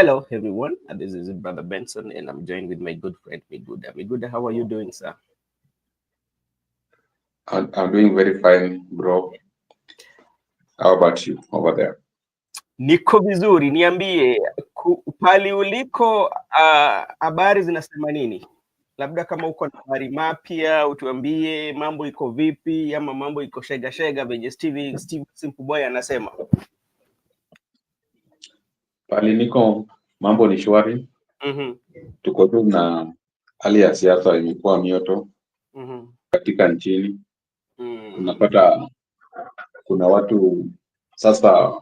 Hello, everyone. This is Brother Benson, and I'm joined with my good friend Miguda. Miguda, how are you doing, sir? I'm doing very fine, bro. How about you over there? Niko vizuri, niambie pali uliko, habari zinasema nini? Labda kama uko na habari mapya utuambie, mambo iko vipi, ama mambo iko shega shega venye Steve Simple Boy anasema. Pali niko mambo ni shwari. Tuko tu na hali ya siasa imekuwa mioto katika nchini. Unapata kuna watu sasa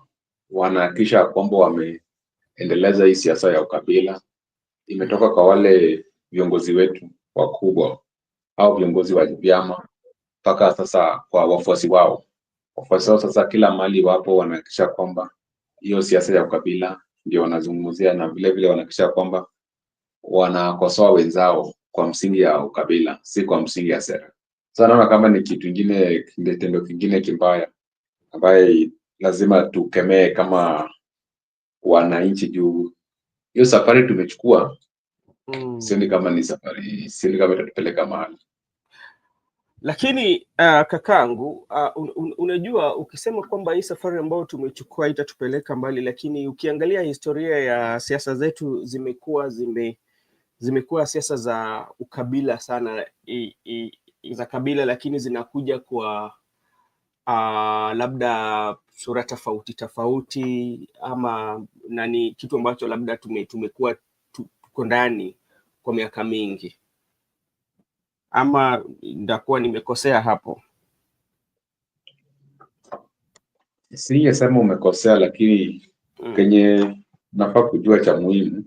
wanahakisha kwamba wameendeleza hii siasa ya ukabila. Imetoka kwa wale viongozi wetu wakubwa au viongozi wa vyama mpaka sasa kwa wafuasi wao. Wafuasi wao sasa kila mali wapo wanahakisha kwamba hiyo siasa ya ukabila ndio wanazungumzia, na vile vile wanahakisha kwamba wanakosoa wenzao kwa msingi ya ukabila, si kwa msingi ya sera. Sasa naona kama ni kitu kingine, kitendo kingine kibaya ambaye lazima tukemee kama wananchi juu hiyo safari tumechukua. Sioni kama ni safari, sioni kama itatupeleka mahali. Lakini kakangu, unajua ukisema kwamba hii safari ambayo tumechukua itatupeleka mbali, lakini ukiangalia historia ya siasa zetu zimekuwa siasa za ukabila sana, za kabila, lakini zinakuja kwa labda sura tofauti ama nani, kitu ambacho labda tumekuwa tuko ndani kwa miaka mingi, ama ndakuwa nimekosea hapo? Singesema umekosea, lakini kenye nafaa kujua cha muhimu,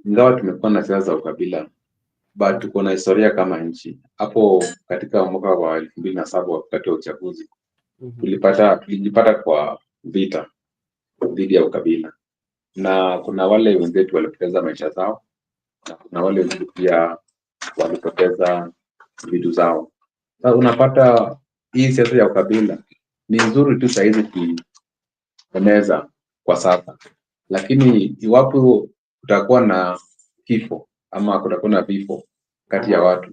ingawa tumekuwa na siasa za ukabila, but tuko na historia kama nchi. Hapo katika mwaka wa 2007 wakati wa uchaguzi tulijipata kwa vita dhidi ya ukabila, na kuna wale wenzetu walipoteza maisha zao na kuna wale wenzetu pia walipoteza vitu zao. Sasa unapata hii siasa ya ukabila ni nzuri tu saizi kueneza kwa sasa, lakini iwapo kutakuwa na kifo ama kutakuwa na vifo kati ya watu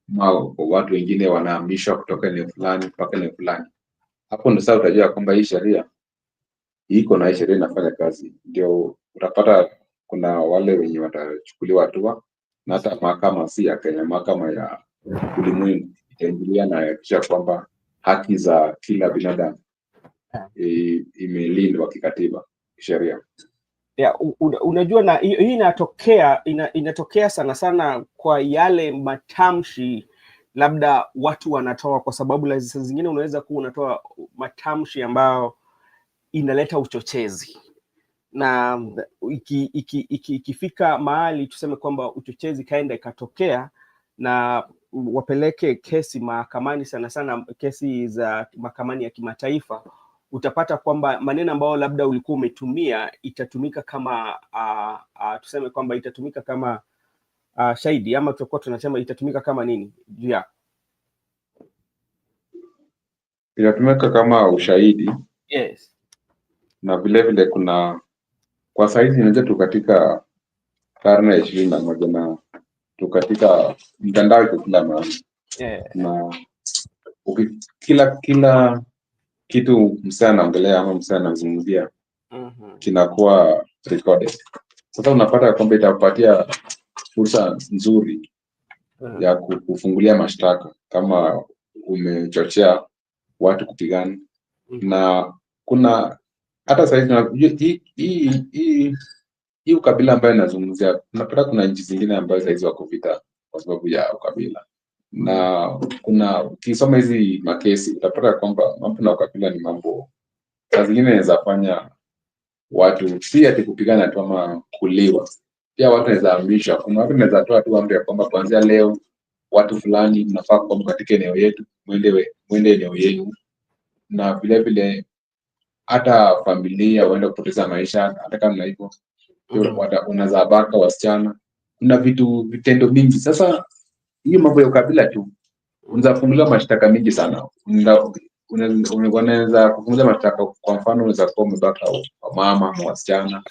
ama watu wengine wanahamishwa kutoka eneo fulani mpaka eneo fulani, hapo ndio sasa utajua kwamba hii sheria iko na hii sheria inafanya kazi. Ndio utapata kuna wale wenye watachukuliwa hatua, na hata mahakama si ya Kenya, mahakama ya ulimwengu itaingilia na kuhakikisha kwamba haki za kila binadamu imelindwa kikatiba, sheria. Unajua, na hii inatokea sana sana kwa yale matamshi labda watu wanatoa, kwa sababu lazima zingine unaweza kuwa unatoa matamshi ambayo inaleta uchochezi, na ikifika mahali tuseme kwamba uchochezi kaenda ikatokea na wapeleke kesi mahakamani, sana sana kesi za mahakamani ya kimataifa, utapata kwamba maneno ambayo labda ulikuwa umetumia itatumika kama tuseme kwamba itatumika kama shahidi, ama tutakuwa tunasema itatumika kama nini juu yako? Inatumika kama ushahidi. Yes. Na vile vile kuna kwa saizi inaweza tu katika karne ya 21 na tu katika mtandao iko kila mahali. Na kila kitu msana anaongelea ama msana anazungumzia kinakuwa recorded. Sasa unapata kwamba itapatia fursa nzuri ya kufungulia mashtaka kama umechochea watu kupigana. Na kuna hata saizi hii ukabila ambayo nazungumzia, unapata kuna nchi zingine ambayo saizi wako vita kwa sababu ya ukabila. Na kuna ukisoma hizi makesi utapata kwamba mambo na ukabila ni mambo saa zingine yanaweza fanya watu si ati kupigana tu ama kuliwa. Pia watu wanaweza hamishwa. Kuna watu wanaweza toa tu amri ya kwamba kuanzia leo watu fulani mnafaa kuwa katika eneo yetu, mwende eneo yenu. Na vile vile hata familia waenda kupoteza maisha hata kama hivyo. Unaweza baka wasichana. Kuna vitendo mingi. Sasa hiyo mambo ya ukabila tu unaweza funguliwa mashtaka mingi sana. unaweza kufungulia mashtaka. Kwa mfano, unaweza kuwa umebaka mama ama wasichana,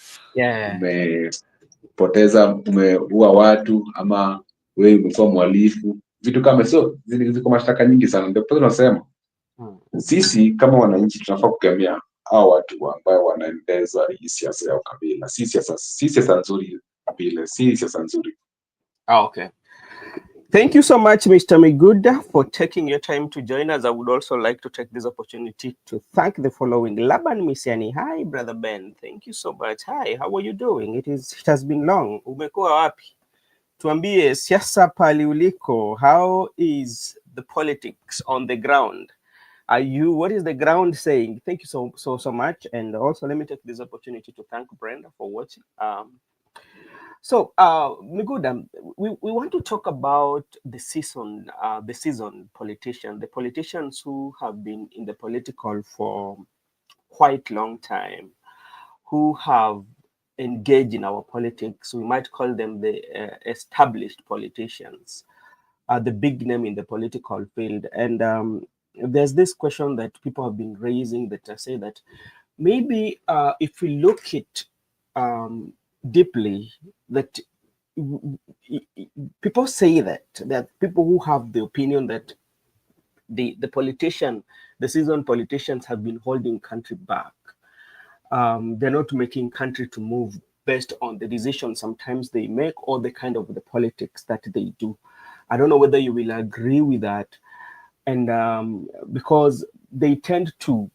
umepoteza, umeua watu, ama wewe umekuwa mhalifu, vitu kama sio, ziko mashtaka nyingi sana. Ndio tunasema sisi kama wananchi tunafaa kukemea hao watu ambao wanaendeza hii siasa ya ukabila. Si siasa nzuri vile, si siasa nzuri. Okay. Thank you so much, Mr. Miguda, for taking your time to join us. I would also like to take this opportunity to thank the following. Laban Misiani. Hi, Brother Ben. Thank you so much. Hi, how are you doing? It has been long. Umekuwa wapi? Tuambie siasa pali uliko. How is the politics on the ground? What is the ground saying? Thank you so much. And also let me take this opportunity to thank Brenda for watching. Miguda, we want to talk about the seasoned politicians, the politicians who have been in the political for quite long time, who have engaged in our politics. We might call them the established politicians, the big name in the political field. And there's this question that people have been raising that I say that maybe if we look at deeply, that people say that people who have the opinion that the seasoned politicians have been holding country back. They're not making country to move based on the decisions sometimes they make or the kind of the politics that they do. I don't know whether you will agree with that. And because they tend to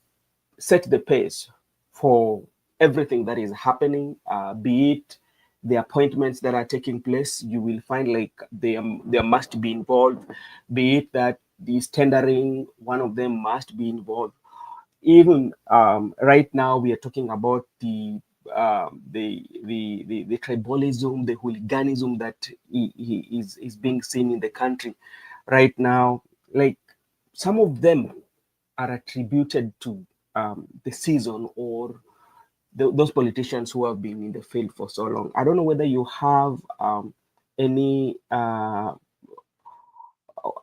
set the pace for everything that is happening, be it the appointments that are taking place, you will find like they must be involved, be it that this tendering, one of them must be involved. Even right now, we are talking about the tribalism, the hooliganism that is being seen in the country right now. Like some of them are attributed to the season or those politicians who have been in the field for so long. I don't know whether you have any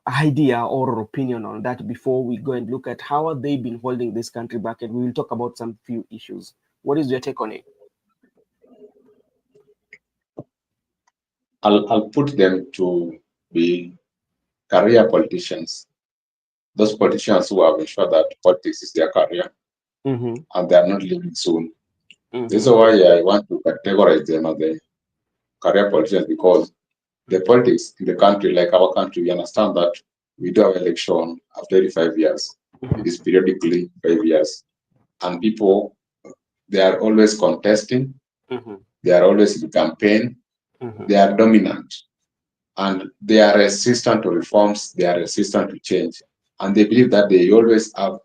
idea or opinion on that before we go and look at how have they been holding this country back, and we will talk about some few issues. What is your take on it? I'll put them to be career politicians. Those politicians who have ensured that politics is their career, and they are not leaving soon. This is why I want to categorize them as the career politicians, because the politics in the country, like our country, we understand that we do have election after 85 years. It is periodically 5 years. And people, they are always contesting. They are always in campaign. They are dominant. And they are resistant to reforms. They are resistant to change. And they believe that they always have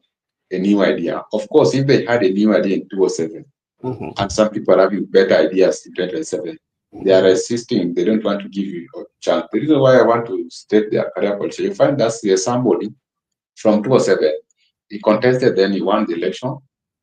a new idea. Of course, if they had a new idea in 2007, and some people are having better ideas in 2007, they are resisting. They don't want to give you a chance. The reason why I want to state their career policy, you find that there's somebody from 2007, he contested, then he won the election.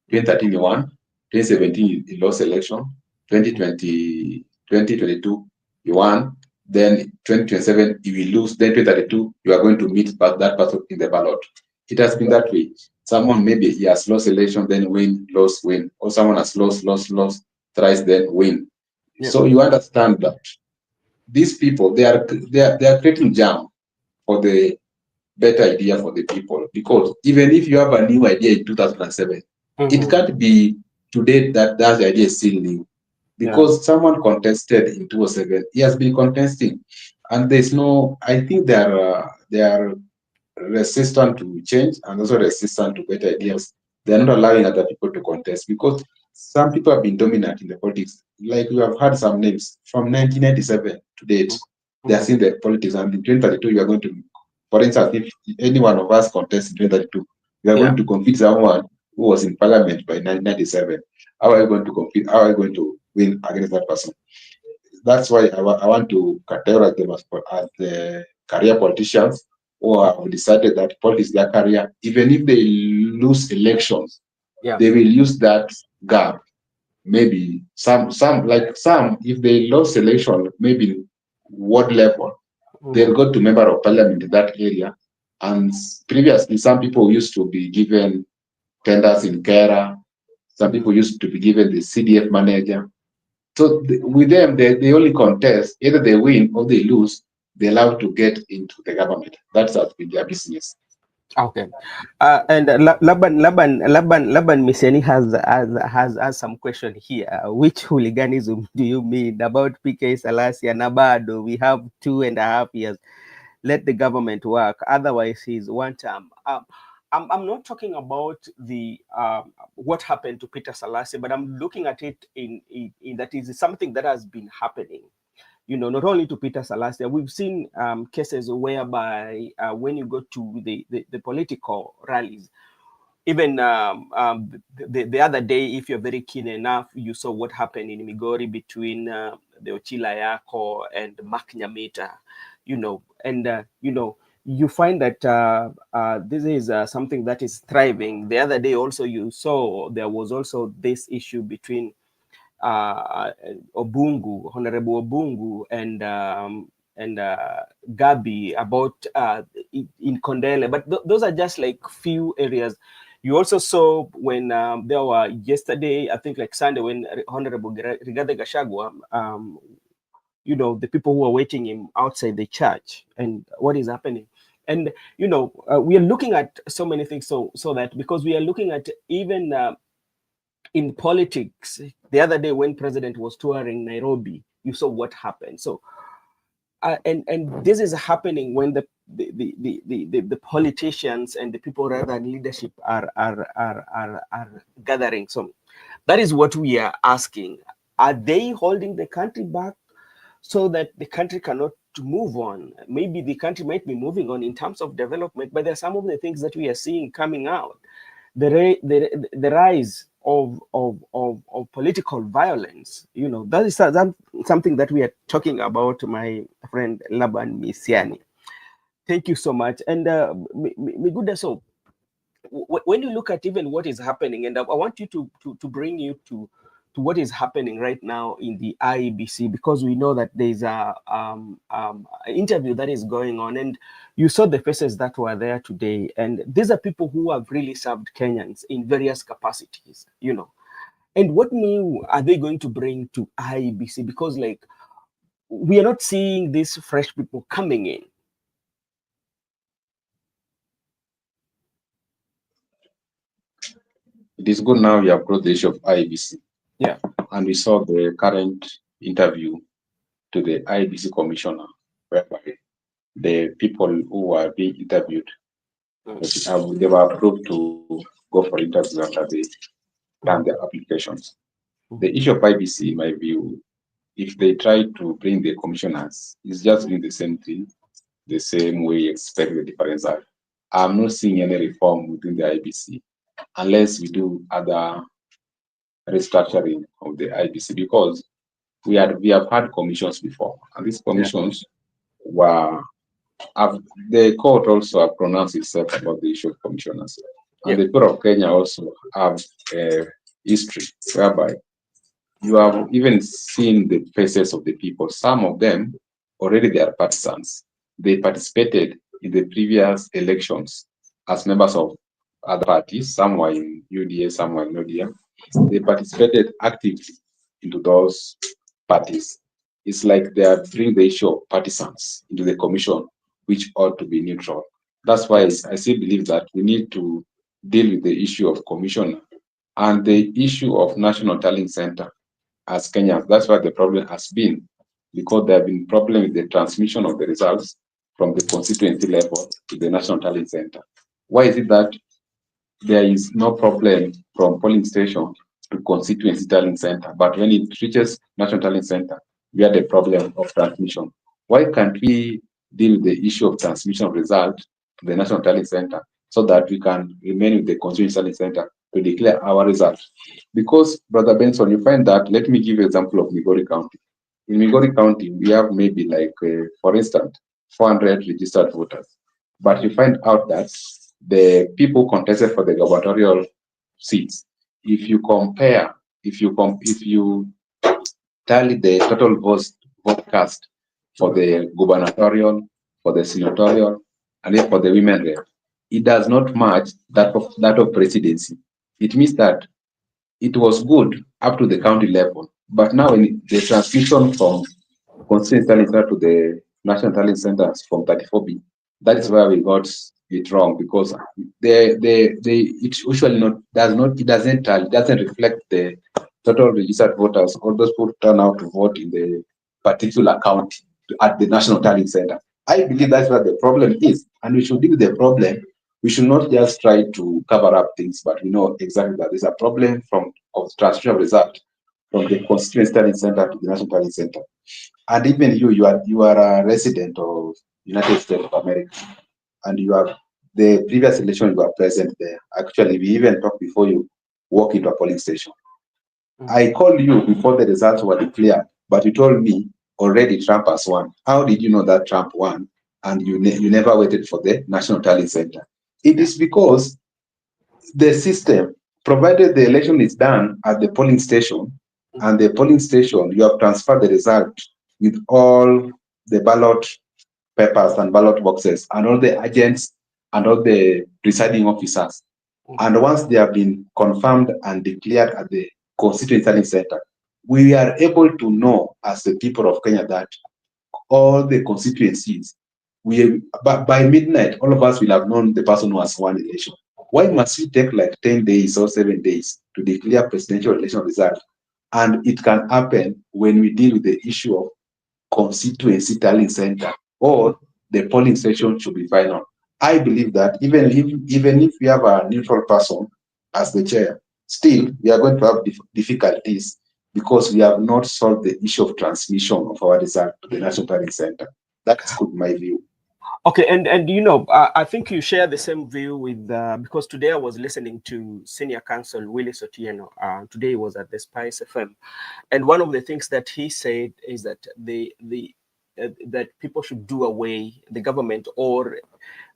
2013 he won, 2017 he lost election, 2022 he won, then 2027 he will lose, then 2032 you are going to meet that person in the ballot. It has been that way. Someone, maybe he has lost election, then win, lost, win, or someone has lost, thrice, then win. Yeah. So you understand that these people, they are creating jam for the better idea for the people. Because even if you have a new idea in 2007, it can't be today that idea is still new. Because someone contested in 2007, he has been contesting, and there's no. I think they are resistant to change and also resistant to better ideas. They are not allowing other people to contest, because some people have been dominant in the politics. Like we have had some names from 1997 to date. They are seeing the politics, and in 2032 you are going to, for instance, if any one of us contests in 2032, we are going to compete someone who was in parliament by 1997. How are you going to compete? How are you going to win against that person? That's why I want to categorize them as the career politicians who have decided that politics is their career. Even if they lose elections, they will use that gap. Maybe some, if they lost election, maybe ward level, they'll go to member of parliament in that area, And previously, some people used to be given tenders in Kera. Some people used to be given the CDF manager. So with them, they only contest. Either they win or they lose. They're allowed to get into the government. That's has been their business. Okay, and Laban Misiani has some question here. Which hooliganism do you mean about PK Selassie and Nabado? We have 2.5 years. Let the government work. Otherwise, he's one term. I'm not talking about the what happened to Peter Selassie, but I'm looking at it in that is something that has been happening. You know, not only to Peter Selassie, we've seen cases whereby when you go to the political rallies, even the other day, if you're very keen enough, you saw what happened in Migori between the Ochila Yako and Mark Nyamita, you know, and, you know, you find that this is something that is thriving. The other day also you saw there was also this issue between Obungu, Honorable Obungu, and Gabi about in Kondele, but those are just like few areas. You also saw when there were yesterday, I think like Sunday, when Honorable Rigathi Gachagua, you know, the people who are waiting him outside the church and what is happening. And, you know, we are looking at so many things so that because we are looking at even in politics, the other day when President was touring Nairobi, you saw what happened. So, and this is happening when the politicians and the people rather than leadership are gathering. So that is what we are asking. Are they holding the country back so that the country cannot move on? Maybe the country might be moving on in terms of development, but there are some of the things that we are seeing coming out. The rise of political violence, you know, that is something that we are talking about, my friend Laban Misiani. Thank you so much. And Miguda, so when you look at even what is happening, and I want you to bring you to what is happening right now in the IEBC, because we know that there's a interview that is going on, and you saw the faces that were there today, and these are people who have really served Kenyans in various capacities, you know. And what new are they going to bring to IEBC? Because like we are not seeing these fresh people coming in. It is good now you have brought the issue of IEBC. Yeah. And we saw the current interview to the IEBC commissioner, whereby the people who were being interviewed, they were approved to go for interviews after they done their applications. The issue of IEBC, in my view, if they try to bring the commissioners, it's just doing the same thing, the same way you expect the difference are. I'm not seeing any reform within the IEBC unless we do other restructuring of the IEBC, because we have had commissions before, and these commissions were the court also pronounced itself about the issue of commissioners, and the people of Kenya also have a history whereby you have even seen the faces of the people. Some of them already they are partisans. They participated in the previous elections as members of other parties. Some were in UDA, some were in ODM. They participated actively into those parties. It's like they are bringing the issue of partisans into the commission, which ought to be neutral. That's why I still believe that we need to deal with the issue of commissioner and the issue of National Tallying Center as Kenyans. That's what the problem has been, because there have been problems with the transmission of the results from the constituency level to the National Tallying Center. Why is it that there is no problem from polling station to constituency tallying center, but when it reaches National Tallying Center, we have the problem of transmission? Why can't we deal with the issue of transmission of result to the National Tallying Center so that we can remain with the constituency tallying center to declare our result? Because, Brother Benson, you find that, let me give you an example of Migori County. In Migori County, we have maybe like, for instance, 400 registered voters. But you find out that the people contested for the gubernatorial seats, if you tally the total vote cast for the gubernatorial, for the senatorial, and then for the women rep, it does not match that of presidency. It means that it was good up to the county level, but now in the transmission from constituency tallying center to the national tallying centers from 34B, that is where we got it wrong, because it usually doesn't reflect the total registered voters or those who turn out to vote in the particular county at the national tallying center. I believe that's where the problem is, and we should deal with the problem. We should not just try to cover up things, but we know exactly that there's a problem of transmission of result from the constituency tallying center to the national tallying center. And even you are a resident of United States of America, and you have the previous election you were present there. Actually, we even talked before you walk into a polling station. I called you before the results were declared, but you told me already Trump has won. How did you know that Trump won? And you never waited for the national tallying center. It is because the system, provided the election is done at the polling station, and the polling station, you have transferred the result with all the ballot papers and ballot boxes and all the agents and all the presiding officers. And once they have been confirmed and declared at the constituency tallying center, we are able to know as the people of Kenya that all the constituencies, by midnight, all of us will have known the person who has won the election. Why must we take like 10 days or 7 days to declare presidential election result? And it can happen when we deal with the issue of constituency tallying center, or the polling station should be final. I believe that even if we have a neutral person as the chair, still we are going to have difficulties because we have not solved the issue of transmission of our result to the national tallying center. That's my view. Okay, and I think you share the same view with because today I was listening to Senior Counsel Willis Otieno. Today he was at the Spice FM, and one of the things that he said is that that people should do away, the government or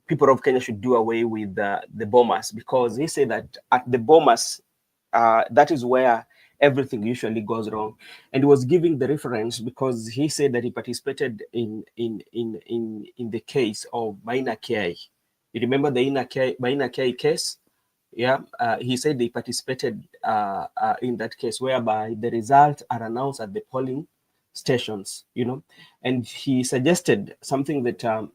people of Kenya should do away with the Bomas, because he said that at the Bomas, that is where everything usually goes wrong. And he was giving the reference because he said that he participated in the case of Maina Kiai. You remember the Maina Kiai case? Yeah, he said they participated in that case, whereby the results are announced at the polling stations, and he suggested something that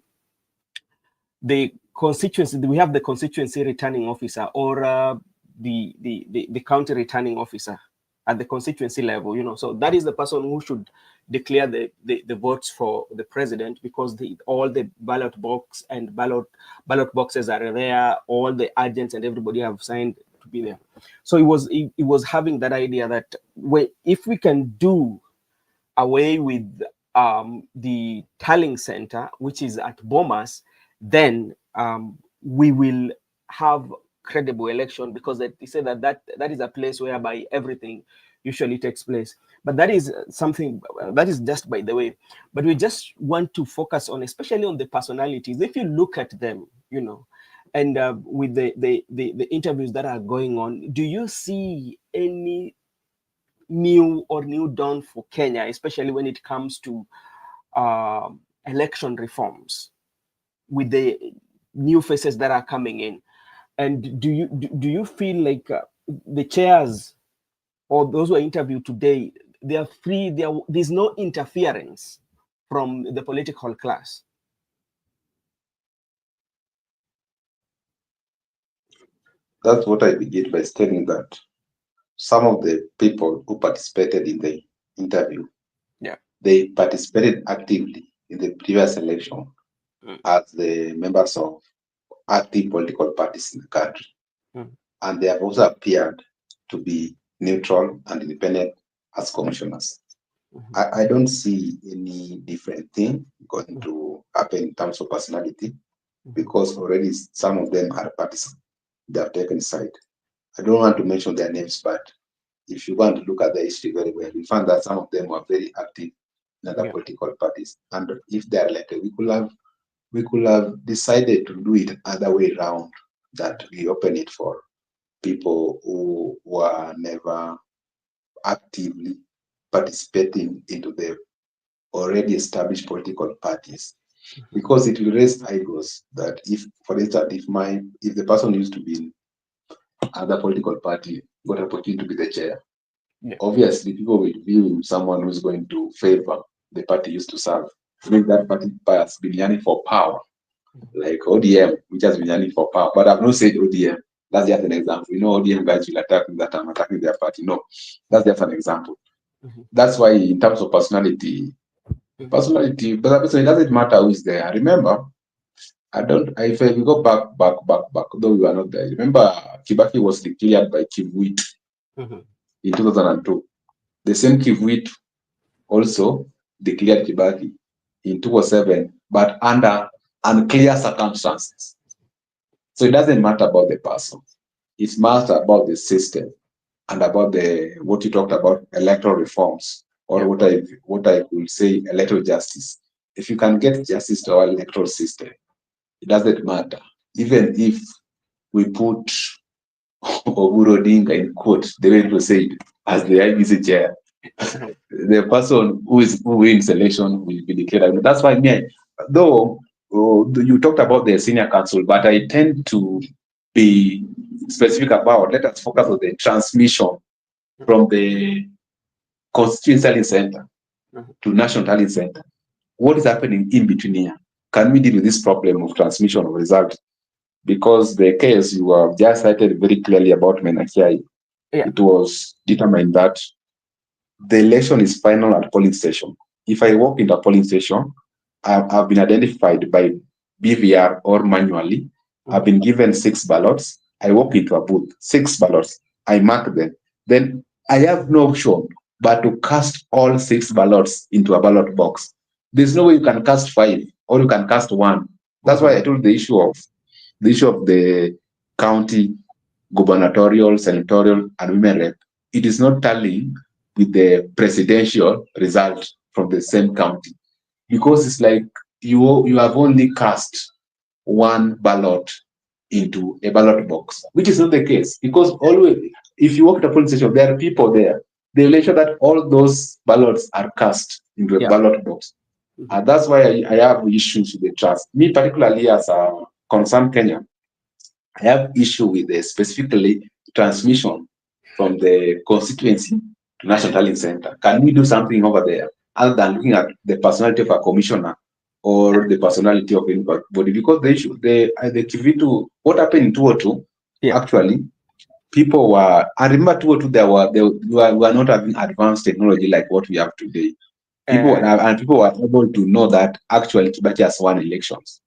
the constituency, we have the constituency returning officer or the county returning officer at the constituency level, so that is the person who should declare the votes for the president, because all the ballot box and ballot boxes are there, all the agents and everybody have signed to be there. So he was having that idea that if we can do away with the tallying center, which is at Bomas, then we will have credible election, because he said that is a place whereby everything usually takes place. But that is something that is just by the way. But we just want to focus on, especially on the personalities. If you look at them, and with the interviews that are going on, do you see any new dawn for Kenya, especially when it comes to election reforms, with the new faces that are coming in? And do you feel like the chairs or those who are interviewed today, they are free? There's no interference from the political class? That's what I begin by stating, that some of the people who participated in the interview, they participated actively in the previous election as the members of active political parties in the country. And they have also appeared to be neutral and independent as commissioners. I don't see any different thing going to happen in terms of personality, because already some of them are partisan. They have taken side. I don't want to mention their names, but if you want to look at the history very well, we find that some of them were very active in other political parties. And if they are elected, we could have decided to do it other way around, that we open it for people who were never actively participating into the already established political parties. because it will raise eyebrows that if, for instance, if the person used to be in other political party got an opportunity to be the chair, obviously people will view someone who's going to favor the party used to serve. I mean, that party has been yearning for power, like ODM, which has been yearning for power. But I've not said ODM. That's just an example. You know, ODM guys will attack that I'm attacking their party. No, that's just an example. That's why, in terms of personality, but it doesn't matter who is there. Remember, if we go back, though we were not there. Remember, Kibaki was declared by Kivuit in 2002. The same Kivuit also declared Kibaki in 2007, but under unclear circumstances. So it doesn't matter about the person. It matters about the system and about what you talked about, electoral reforms, or what I will say, electoral justice. If you can get justice to our electoral system, it doesn't matter. Even if we put Oburu Odinga in quote, the way to say it, as the IBC chair, the person who wins election will be declared. That's why though you talked about the senior council, but I tend to be specific about, let us focus on the transmission from the constituency talent center to national talent center. What is happening in between here? Can we deal with this problem of transmission of results? Because the case you have just cited very clearly about Menakiai, it was determined that the election is final at polling station. If I walk into a polling station, I've been identified by BVR or manually. I've been given 6 ballots. I walk into a booth, 6 ballots. I mark them. Then I have no option but to cast all 6 ballots into a ballot box. There's no way you can cast 5 or you can cast 1. That's why I told the issue of the county, gubernatorial, senatorial, and women rep. It is not tallying with the presidential result from the same county, because it's like you have only cast 1 ballot into a ballot box, which is not the case, because always if you walk to a polling station, there are people there. They will ensure that all those ballots are cast into a ballot box. And that's why I have issues with the trust. Me particularly as a concerned Kenyan, I have issue with the specifically transmission from the constituency to National Talent Center. Can we do something over there other than looking at the personality of a commissioner or the personality of anybody? Because the issue, the Kivitu, what happened in 2002, actually, people were, I remember 2002, we were not having advanced technology like what we have today. People were able to know that actually Kibaki has won elections,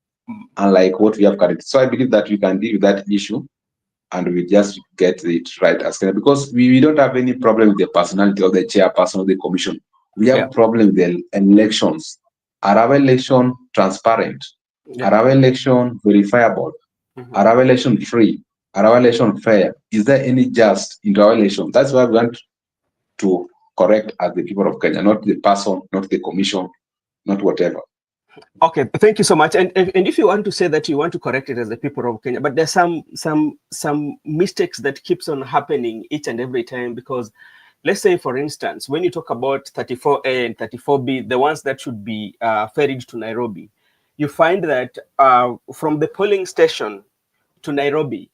unlike what we have currently. So I believe that we can deal with that issue and we just get it right as Kenya, because we don't have any problem with the personality of the chairperson of the commission. We have a problem with the elections. Are our election transparent? Are our election verifiable? Are our election free? Are our election fair? Is there any just in our election? That's why we want to correct as the people of Kenya, not the person, not the commission, not whatever. Okay, thank you so much. And if you want to say that you want to correct it as the people of Kenya, but there's some mistakes that keeps on happening each and every time, because let's say, for instance, when you talk about 34A and 34B, the ones that should be ferried to Nairobi, you find that from the polling station to Nairobi,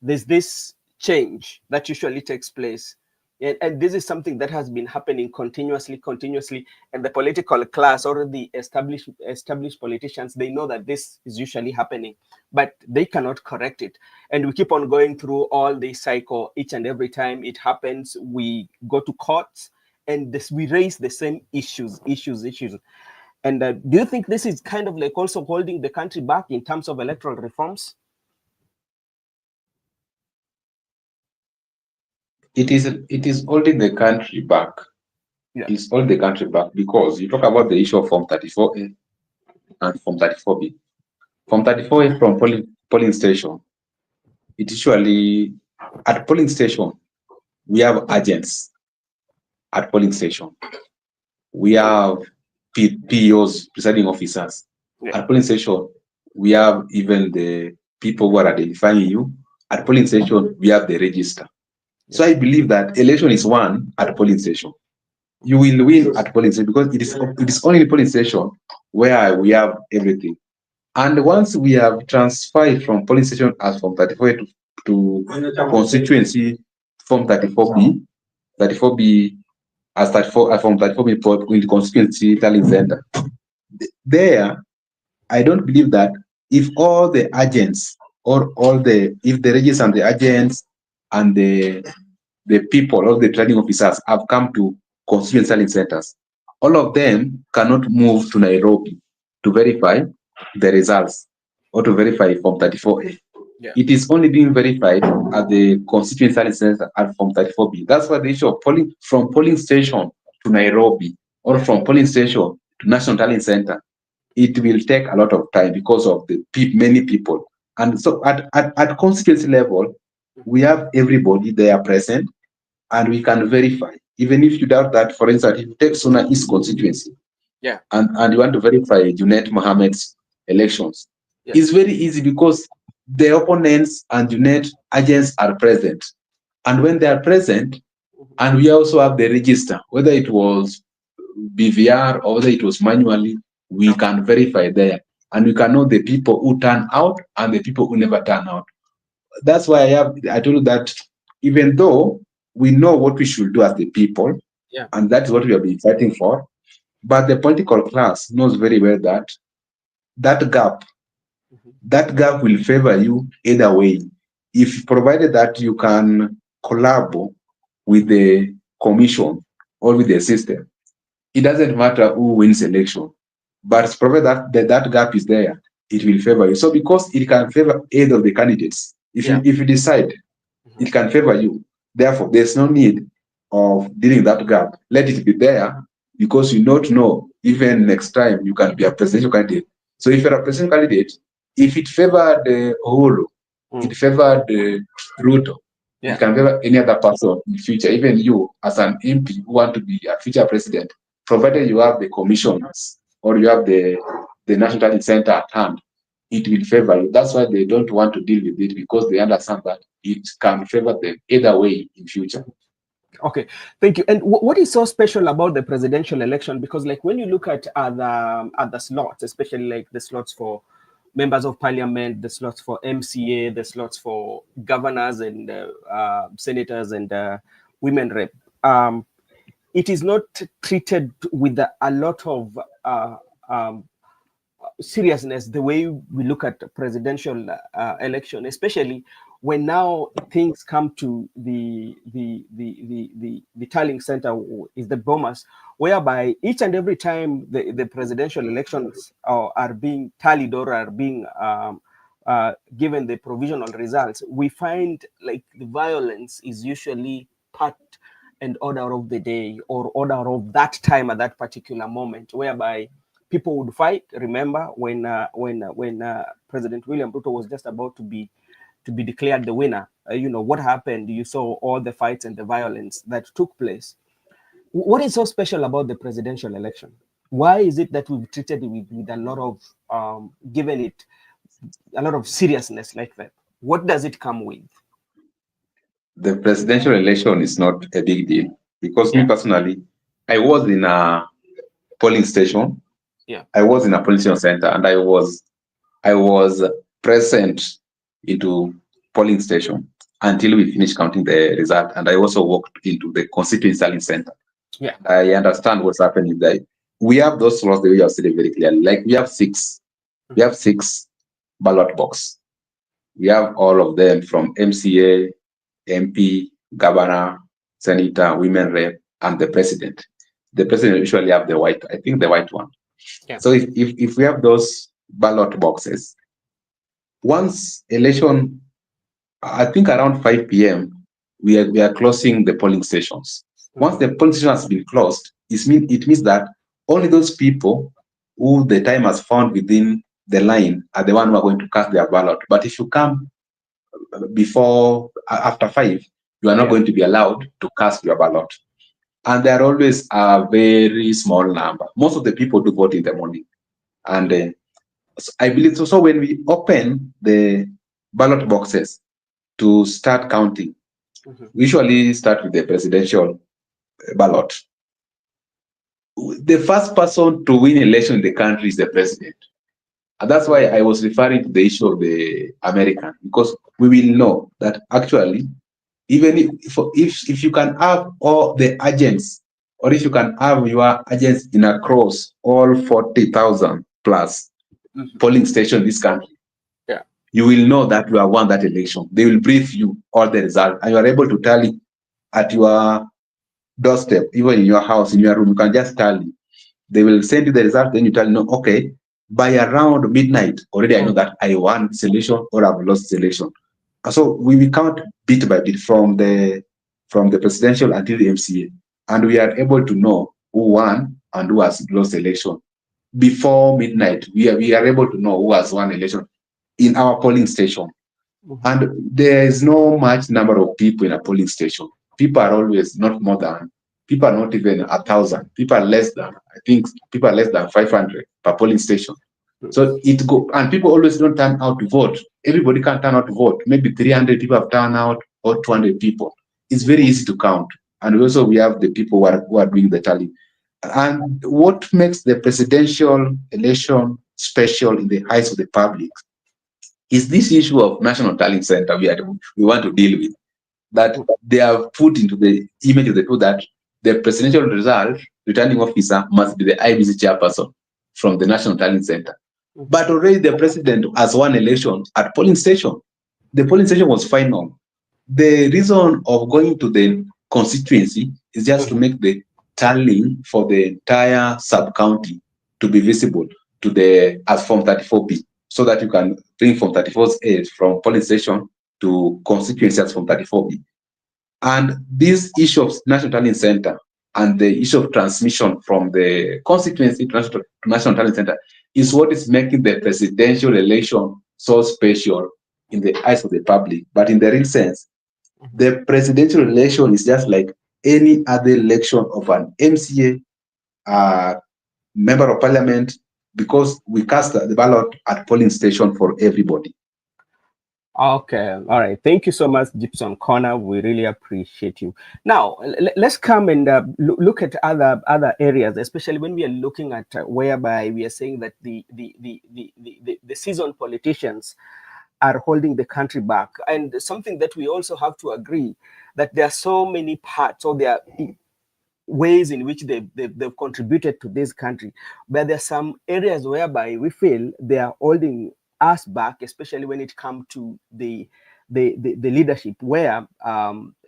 there's this change that usually takes place. And this is something that has been happening continuously, and the political class or the established politicians, they know that this is usually happening, but they cannot correct it. And we keep on going through all this cycle each and every time it happens. We go to courts and we raise the same issues. And do you think this is kind of like also holding the country back in terms of electoral reforms? It is holding the country back. It's holding the country back because you talk about the issue of Form 34A and Form 34B. Form 34A from polling station. It usually, at polling station, we have agents at polling station. We have POs, presiding officers. At polling station, we have even the people who are identifying you. At polling station, we have the register. So I believe that election is won at polling station. You will win at polling station because it is only the polling station where we have everything. And once we have transferred from polling station as Form 34 to constituency Form 34B, 34B as 34 Form 34B in the constituency tallying center, there, I don't believe that if all the agents or if the registers and the agents and the people or the training officers have come to constituency tallying centers, all of them cannot move to Nairobi to verify the results or to verify Form 34A. Yeah. It is only being verified at the constituency tallying center at Form 34B. That's why the issue of polling from polling station to Nairobi or from polling station to National Tallying Center, it will take a lot of time because of the many people. And so at constituency level, we have everybody there present and we can verify. Even if you doubt that, for instance, if you take Suna East constituency, and you want to verify Junet Mohammed's elections, it's very easy because the opponents and Junet agents are present. And when they are present, and we also have the register, whether it was BVR or whether it was manually, we can verify there. And we can know the people who turn out and the people who never turn out. That's why I told you that even though we know what we should do as the people, and that's what we have been fighting for, but the political class knows very well that that gap will favor you either way. If provided that you can collab with the commission or with the system, it doesn't matter who wins election, but provided that gap is there, it will favor you. So because it can favor either of the candidates, if you decide it can favor you, therefore there's no need of dealing that gap. Let it be there because you don't know even next time you can be a presidential candidate. So if you're a presidential candidate, if it favored the Uhuru, it favored the Ruto, it can favor any other person in the future, even you as an MP who want to be a future president, provided you have the commissioners or you have the National Tallying Center at hand, it will favor you. That's why they don't want to deal with it, because they understand that it can favor them either way in future. Okay, thank you. And what is so special about the presidential election? Because like when you look at other slots, especially like the slots for members of parliament, the slots for MCA, the slots for governors and senators and women rep, it is not treated with a lot of seriousness the way we look at presidential election, especially when now things come to the tallying center, is the Bomas, whereby each and every time the presidential elections are being tallied or are being given the provisional results, we find like the violence is usually part and order of the day or order of that time at that particular moment, whereby people would fight. Remember when President William Ruto was just about to be declared the winner, you know what happened. You saw all the fights and the violence that took place. What is so special about the presidential election? Why is it that we've treated it with a lot of given it a lot of seriousness like that? What does it come with? The presidential election is not a big deal, because me personally, I was in a polling station. I was in a polling station center, and I was present into polling station until we finished counting the result. And I also walked into the constituency tallying center. I understand what's happening there. We have those slots the way you have said it very clearly. Like we have six ballot box. We have all of them from MCA, MP, governor, senator, women rep, and the president. The president usually have the white one. So if we have those ballot boxes, once election, I think around 5 p.m., we are closing the polling stations. Once the polling station has been closed, it means that only those people who the time has found within the line are the one who are going to cast their ballot. But if you come after 5, you are not going to be allowed to cast your ballot. And there are always a very small number. Most of the people do vote in the morning. And so I believe so when we open the ballot boxes to start counting, we usually start with the presidential ballot. the first person to win election in the country is the president. And that's why I was referring to the issue of the American, because we will know that actually, even if you can have all the agents, or if you can have your agents in across all 40,000 plus polling stations in this country, you will know that you have won that election. They will brief you all the results, and you are able to tally at your doorstep, even in your house, in your room. You can just tally. They will send you the result, then you tell no, okay, by around midnight, already I know that I won this election or I've lost this election. So we count bit by bit from the presidential until the MCA, and we are able to know who won and who has lost the election. Before midnight, we are able to know who has won election in our polling station. And there is no much number of people in a polling station. People are always not more than, people are not even 1,000. People are less than, I think people are less than 500 per polling station. So and people always don't turn out to vote. Everybody can turn out to vote. Maybe 300 people have turned out or 200 people. It's very easy to count. And also we have the people who are doing the tally. And what makes the presidential election special in the eyes of the public is this issue of National Tallying Center we want to deal with, that they have put into the image of the people that the presidential result returning officer must be the IBC chairperson from the National Tallying Center. But already the president has won election at polling station. The polling station was final. The reason of going to the constituency is just to make the tallying for the entire sub-county to be visible to the as Form 34B, so that you can bring Form 34A from polling station to constituency as Form 34B. And this issue of National Tallying Center and the issue of transmission from the constituency to National Tallying Center is what is making the presidential election so special in the eyes of the public. But in the real sense, the presidential election is just like any other election of an MCA, member of parliament, because we cast the ballot at polling station for everybody. Okay, all right. Thank you so much, Gibson Connor. We really appreciate you. Now, let's come and look at other areas, especially when we are looking at whereby we are saying that the seasoned politicians are holding the country back. And something that we also have to agree that there are so many parts, or there are ways in which they've contributed to this country, but there are some areas whereby we feel they are holding us back, especially when it comes to the leadership, where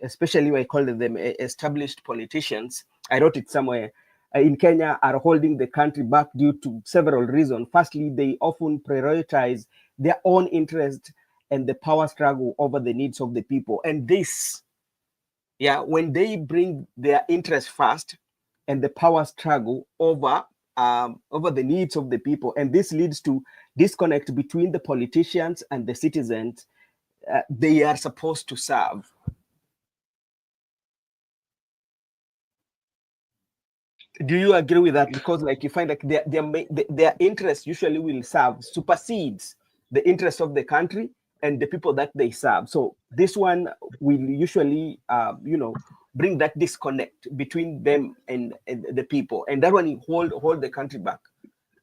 especially I call them established politicians. I wrote it somewhere. In Kenya, are holding the country back due to several reasons. Firstly, they often prioritize their own interest and the power struggle over the needs of the people. And this, when they bring their interest first and the power struggle over the needs of the people, and this leads to disconnect between the politicians and the citizens they are supposed to serve. Do you agree with that? Because like you find like their interest usually will supersedes the interest of the country and the people that they serve. So this one will usually bring that disconnect between them and the people, and that one hold the country back.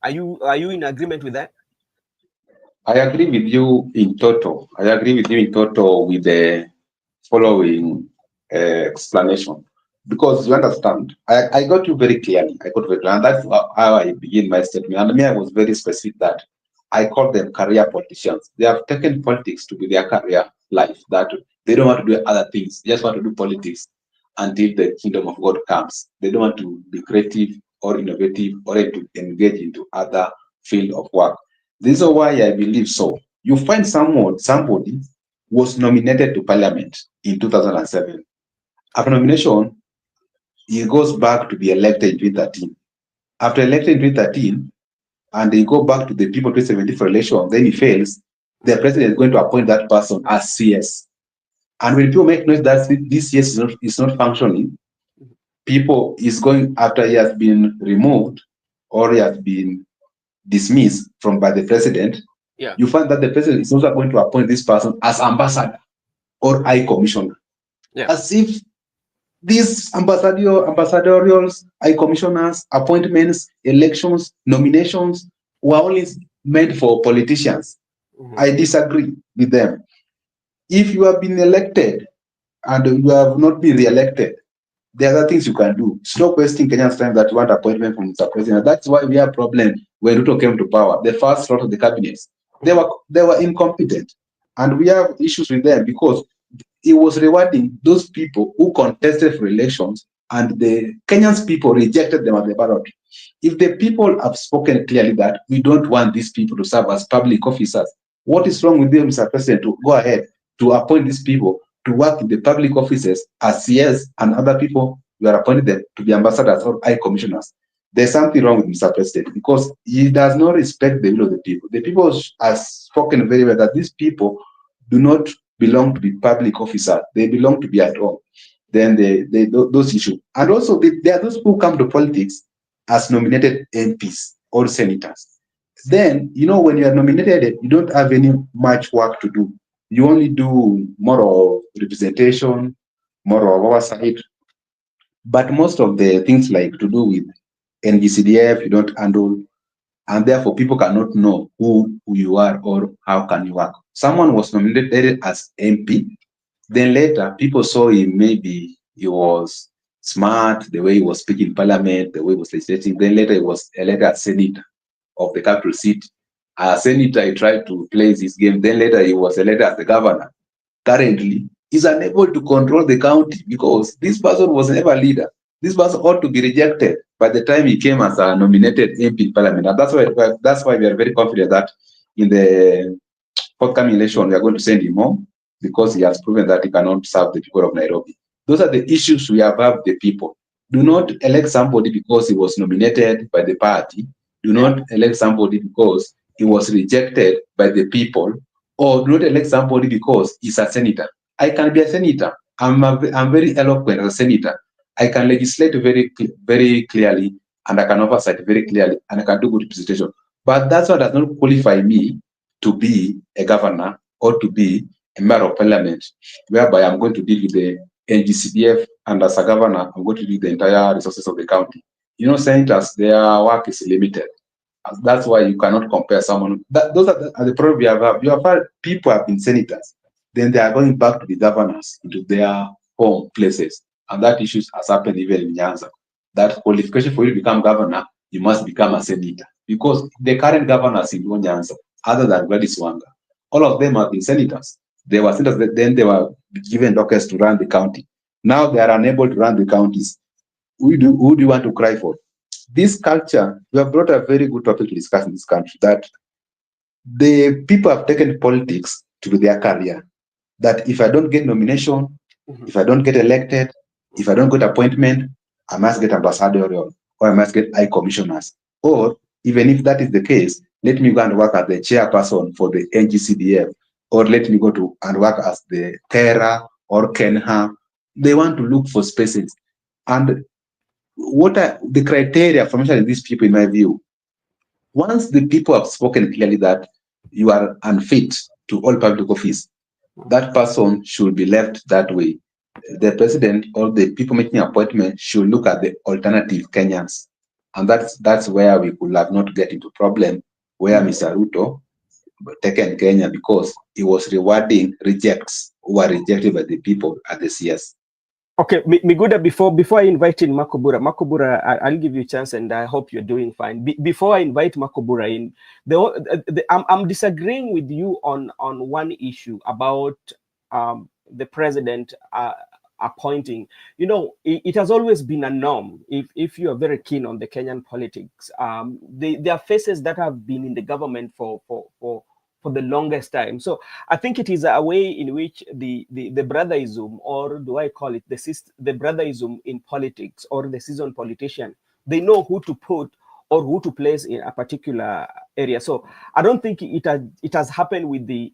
Are you in agreement with that? I agree with you in total. I agree with you in total with the following explanation. Because you understand, I got you very clearly. And that's how I begin my statement. And me, I was very specific that I call them career politicians. They have taken politics to be their career life, that they don't want to do other things. They just want to do politics until the kingdom of God comes. They don't want to be creative or innovative or to engage into other field of work. This is why I believe so. You find somebody was nominated to parliament in 2007. After nomination, he goes back to be elected in 2013. After elected in 2013, and they go back to the people 2017 for election, then he fails, the president is going to appoint that person as CS. And when people make noise that this CS is not functioning, people is going, after he has been removed or he has been dismissed by the president, you find that the president is also going to appoint this person as ambassador or high commissioner. As if These ambassadorials, high commissioners, appointments, elections, nominations were only meant for politicians. I disagree with them. If you have been elected and you have not been re-elected, there are things you can do. Stop wasting Kenya's time that you want appointment from Mr. President. That's why we have a problem when Ruto came to power. The first lot of the cabinets, they were incompetent. And we have issues with them because he was rewarding those people who contested for elections and the Kenyans people rejected them at the ballot. If the people have spoken clearly that we don't want these people to serve as public officers, what is wrong with them, Mr. President, to go ahead to appoint these people to work in the public offices as CS and other people you are appointed them to be ambassadors or high commissioners? There's something wrong with Mr. President because he does not respect the will of the people. The people have spoken very well that these people do not belong to be public officers. They belong to be at home. Then those issues. And also, there are those who come to politics as nominated MPs or senators. Then, when you are nominated, you don't have any much work to do. You only do more of representation, more of oversight. But most of the things like to do with NGCDF, you don't handle. And therefore, people cannot know who you are or how can you work. Someone was nominated as MP. Then later, people saw him, maybe he was smart, the way he was speaking in parliament, the way he was legislating. Then later, he was elected as senator of the capital city. As senator, he tried to play his game. Then later, he was elected as the governor. Currently, he's unable to control the county because this person was never a leader. This person ought to be rejected by the time he came as a nominated MP in parliament. And that's why we are very confident that in the forthcoming election, we are going to send him home because he has proven that he cannot serve the people of Nairobi. Those are the issues we have with the people. Do not elect somebody because he was nominated by the party. Do not elect somebody because he was rejected by the people, or do not elect somebody because he's a senator. I can be a senator. I'm very eloquent as a senator. I can legislate very, very clearly, and I can oversight very clearly, and I can do good representation. But that's what does not qualify me to be a governor or to be a member of parliament, whereby I'm going to deal with the NGCDF, and as a governor, I'm going to deal with the entire resources of the county. Senators, their work is limited. That's why you cannot compare someone. Those are the problem we have. You have heard people have been senators, then they are going back to the governors into their home places. And that issue has happened even in Nyanza. That qualification for you to become governor, you must become a senator. Because the current governors in Nyanza, other than Gladys Wanga, all of them have been senators. They were senators, then they were given documents to run the county. Now they are unable to run the counties. Who do you want to cry for? This culture, we have brought a very good topic to discuss in this country, that the people have taken politics to be their career. That if I don't get nomination, if I don't get elected, if I don't get appointment, I must get ambassadorial, or I must get high commissioners. Or even if that is the case, let me go and work as the chairperson for the NGCDF, or let me go to and work as the Terra or Kenha. They want to look for spaces. And what are the criteria for mentioning these people, in my view? Once the people have spoken clearly that you are unfit to hold public office, that person should be left that way. The president or the people making appointment should look at the alternative Kenyans. And that's where we could have not get into problem where Mr. Ruto taken Kenya because he was rewarding rejects who were rejected by the people at the CS. Okay, Miguda, before I invite in Makobura, I'll give you a chance, and I hope you're doing fine. Before I invite Makobura in, I'm disagreeing with you on one issue about the president appointing. It has always been a norm. If you are very keen on the Kenyan politics, there are faces that have been in the government for the longest time. So I think it is a way in which the brotherhood, or do I call it the brotherhood in politics, or the seasoned politician, they know who to put or who to place in a particular area. So I don't think it has happened with the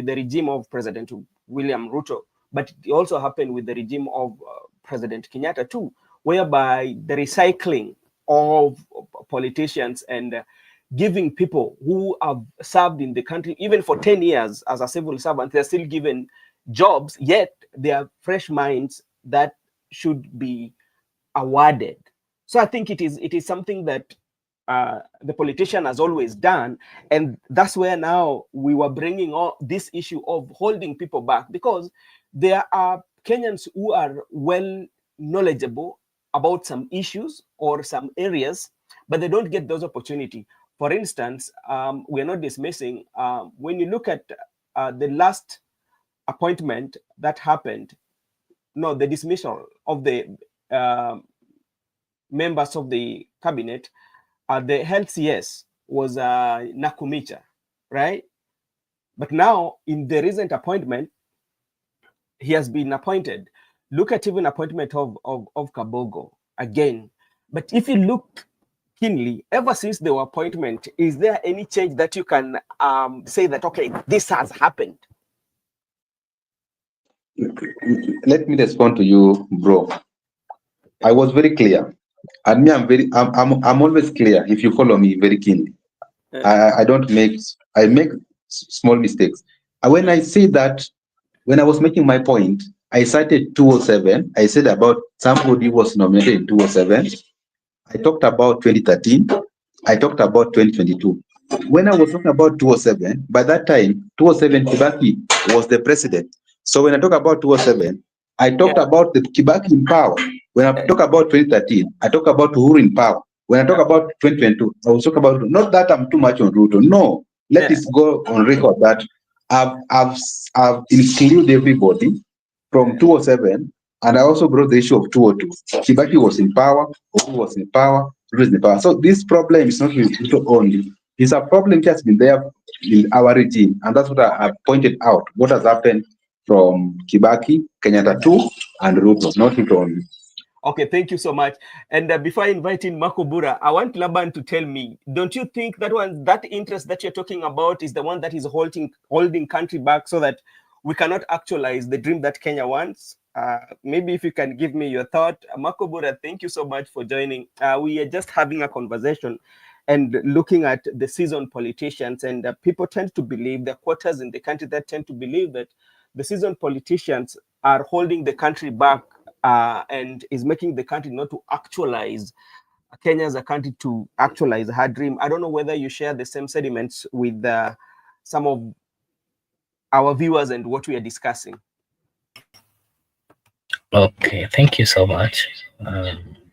regime of President William Ruto, but it also happened with the regime of President Kenyatta too, whereby the recycling of politicians and giving people who have served in the country even for 10 years as a civil servant, they're still given jobs, yet they are fresh minds that should be awarded. So I think it is something that the politician has always done, and that's where now we were bringing on this issue of holding people back, because there are Kenyans who are well knowledgeable about some issues or some areas, but they don't get those opportunity. For instance, we are not dismissing, when you look at the last appointment that happened, no, the dismissal of the members of the cabinet, the health CS was Nakumicha, right? But now in the recent appointment, he has been appointed. Look at even appointment of Kabogo again. But if you look keenly, ever since the appointment, is there any change that you can say that, okay, this has happened? Let me respond to you, bro. I was very clear. And me, I'm always clear if you follow me very keenly. I make small mistakes. And when I say that, when I was making my point, I cited 207. I said about somebody was nominated in 207. I talked about 2013. I talked about 2022. When I was talking about 207, by that time, 207 Kibaki was the president. So when I talk about 207, I talked about the Kibaki in power. When I talk about 2013, I talk about Uhuru in power. When I talk about 2022, I will talk about, not that I'm too much on Ruto. No, let us go on record that I've included everybody from 207, and I also brought the issue of 202. Kibaki was in power, Uhuru was in power, Ruto is in power. So this problem is not with Ruto only. It's a problem that has been there in our regime, and that's what I have pointed out. What has happened from Kibaki, Kenyatta 2, and Ruto, not Ruto only. Okay, thank you so much. And before I invite in Makobura, I want Laban to tell me, don't you think that interest that you're talking about is the one that is holding country back so that we cannot actualize the dream that Kenya wants? Maybe if you can give me your thought. Makobura, thank you so much for joining. We are just having a conversation and looking at the seasoned politicians, and people tend to believe, the quarters in the country that tend to believe that the seasoned politicians are holding the country back and is making the country not to actualize Kenya as a country to actualize her dream. I don't know whether you share the same sentiments with some of our viewers and what we are discussing. Okay, thank you so much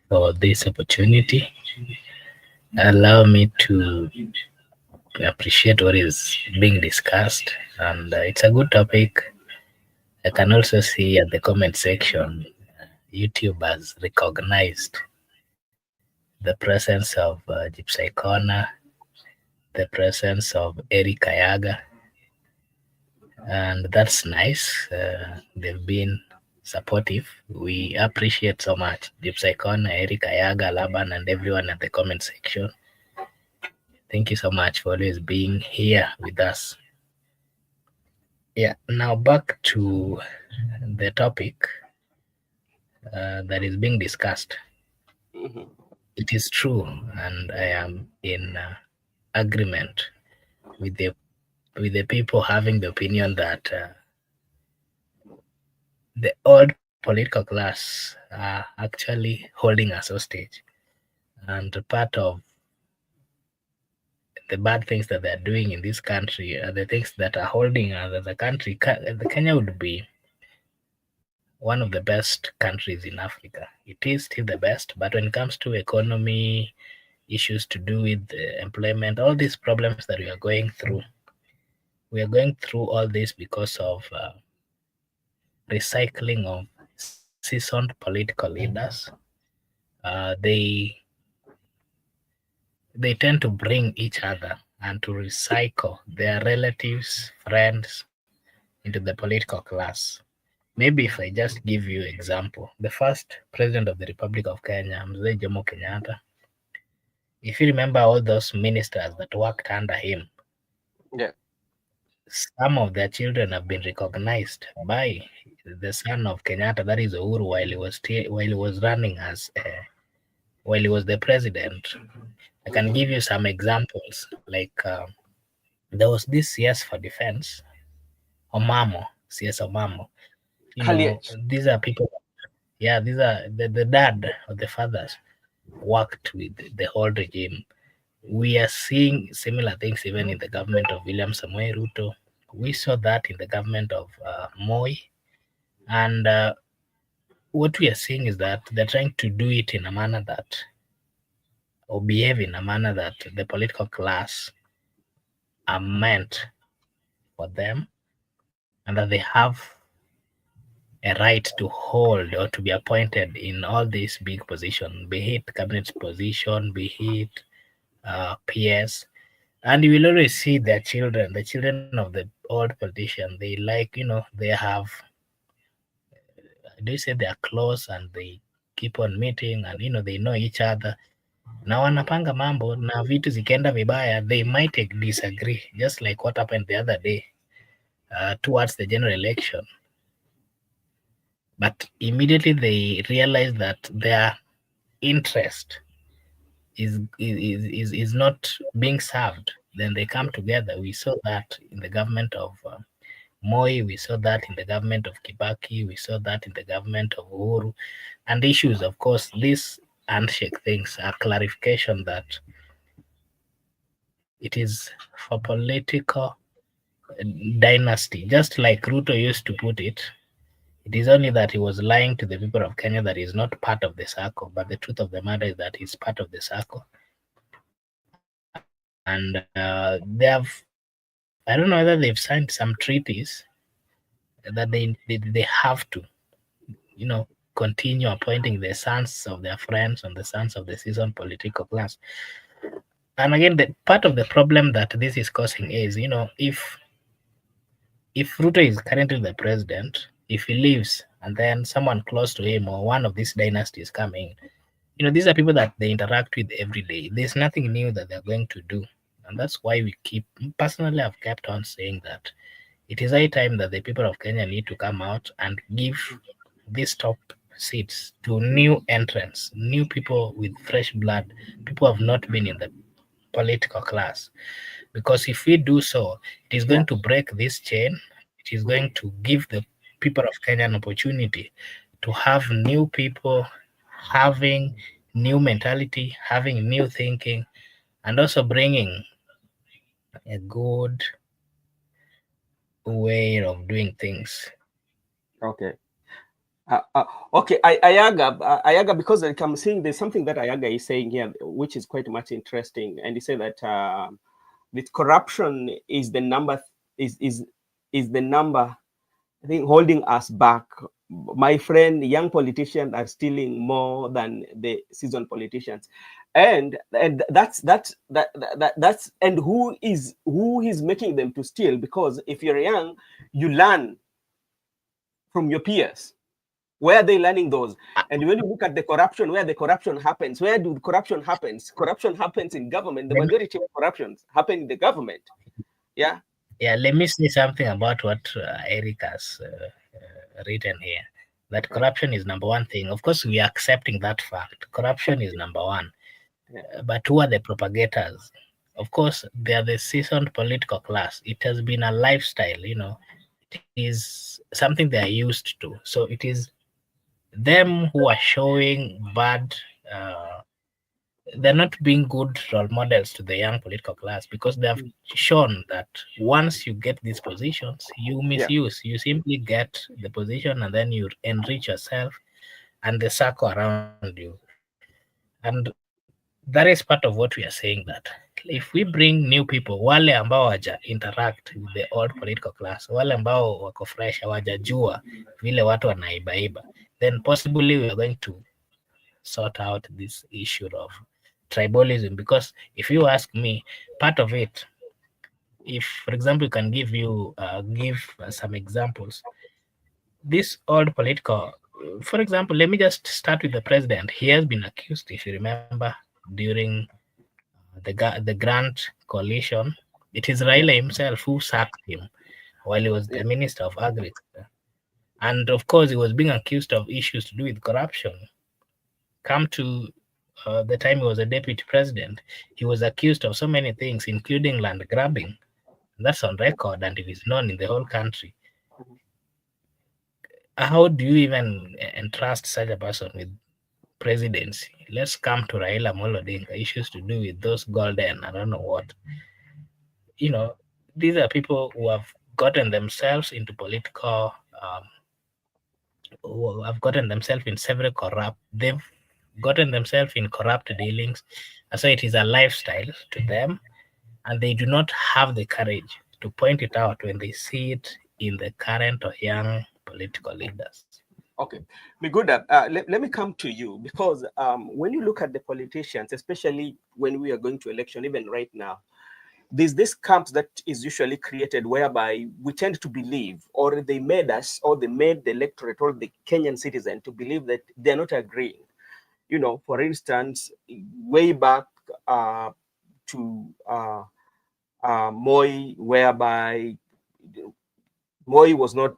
for this opportunity. Allow me to appreciate what is being discussed, and it's a good topic. I can also see at the comment section, YouTube has recognized the presence of Gypsy Corner, the presence of Eric Ayaga, and that's nice. They've been supportive. We appreciate so much Gypsy Corner, Eric Ayaga, Laban, and everyone at the comment section. Thank you so much for always being here with us. Yeah, now back to the topic that is being discussed. Mm-hmm. It is true, and I am in agreement with the people having the opinion that the old political class are actually holding us hostage, and part of the bad things that they're doing in this country are the things that are holding us as a country. Kenya would be one of the best countries in Africa. It is still the best, but when it comes to economy, issues to do with employment, all these problems that we are going through all this because of recycling of seasoned political leaders. They tend to bring each other and to recycle their relatives, friends into the political class. Maybe if I just give you an example, the first president of the Republic of Kenya, Mzee Jomo Kenyatta, if you remember all those ministers that worked under him, yeah, some of their children have been recognized by the son of Kenyatta, that is Uhuru, while he was running while he was the president. I can give you some examples, like there was this CS for defense, CS Omamo. You know, these are people. Yeah, these are the dad or the fathers worked with the whole regime. We are seeing similar things even in the government of William Samoei Ruto. We saw that in the government of Moi. And what we are seeing is that they're trying to do it in a manner that, or behave in a manner that the political class are meant for them, and that they have a right to hold or to be appointed in all these big positions, be it cabinet position, be it PS. And you will always see their children, the children of the old politician, they like, they have, they say they are close and they keep on meeting and, they know each other. Na wanapanga mambo na vitu zikienda vibaya, they might disagree, just like what happened the other day towards the general election. But immediately they realize that their interest is not being served, then they come together. We saw that in the government of Moi, we saw that in the government of Kibaki, we saw that in the government of Uhuru. And issues, of course, these handshake things are clarification that it is for political dynasty, just like Ruto used to put it. It is only that he was lying to the people of Kenya that he's not part of the circle, but the truth of the matter is that he's part of the circle. And they have, I don't know whether they've signed some treaties that they have to, continue appointing the sons of their friends and the sons of the seasoned political class. And again, the part of the problem that this is causing is, if Ruto is currently the president, if he leaves and then someone close to him or one of these dynasties coming, these are people that they interact with every day. There's nothing new that they're going to do. And that's why personally, I've kept on saying that it is high time that the people of Kenya need to come out and give these top seats to new entrants, new people with fresh blood, people who have not been in the political class. Because if we do so, it is going to break this chain. It is going to give the people of Kenya an opportunity to have new people having new mentality, having new thinking, and also bringing a good way of doing things. Okay. Okay, Ayaga, because like I'm seeing there's something that Ayaga is saying here, which is quite much interesting, and he said that with corruption is the number is the number, I think, holding us back. My friend, young politicians are stealing more than the seasoned politicians, and that's and who is making them to steal? Because if you're young, you learn from your peers. Where are they learning those? And when you look at the corruption, where the corruption happens, where do corruption happens? Corruption happens in government. The majority of corruptions happen in the government. Yeah. Yeah. Let me say something about what Eric has written here. That corruption is number one thing. Of course, we are accepting that fact. Corruption is number one. But who are the propagators? Of course, they are the seasoned political class. It has been a lifestyle. It is something they are used to. So it is them who are showing bad, they're not being good role models to the young political class, because they have shown that once you get these positions, you misuse. You simply get the position and then you enrich yourself and the circle around you. And that is part of what we are saying, that if we bring new people, wale ambao waja interact with the old political class, wale ambao wako fresh, hawajajua vile watu wanaibaiba, then possibly we are going to sort out this issue of tribalism. Because if you ask me, part of it, if, for example, you can give some examples, this old political, for example, let me just start with the president. He has been accused, if you remember, during the Grand Coalition. It is Raila himself who sacked him while he was the Minister of Agriculture. And of course, he was being accused of issues to do with corruption. Come to the time he was a deputy president, he was accused of so many things, including land grabbing. That's on record and it is known in the whole country. how do you even entrust such a person with presidency? Let's come to Raila Amolo Odinga, issues to do with those golden, I don't know what. You know, these are people who have gotten themselves into political, who have gotten themselves in several they've gotten themselves in corrupt dealings. And so it is a lifestyle to them, and they do not have the courage to point it out when they see it in the current or young political leaders. Okay, Miguda, let me come to you, because when you look at the politicians, especially when we are going to election, even right now, there's this camp that is usually created whereby we tend to believe, or they made us, or they made the electorate or the Kenyan citizen to believe that they're not agreeing. You know, for instance, way back to Moi, whereby Moi was not,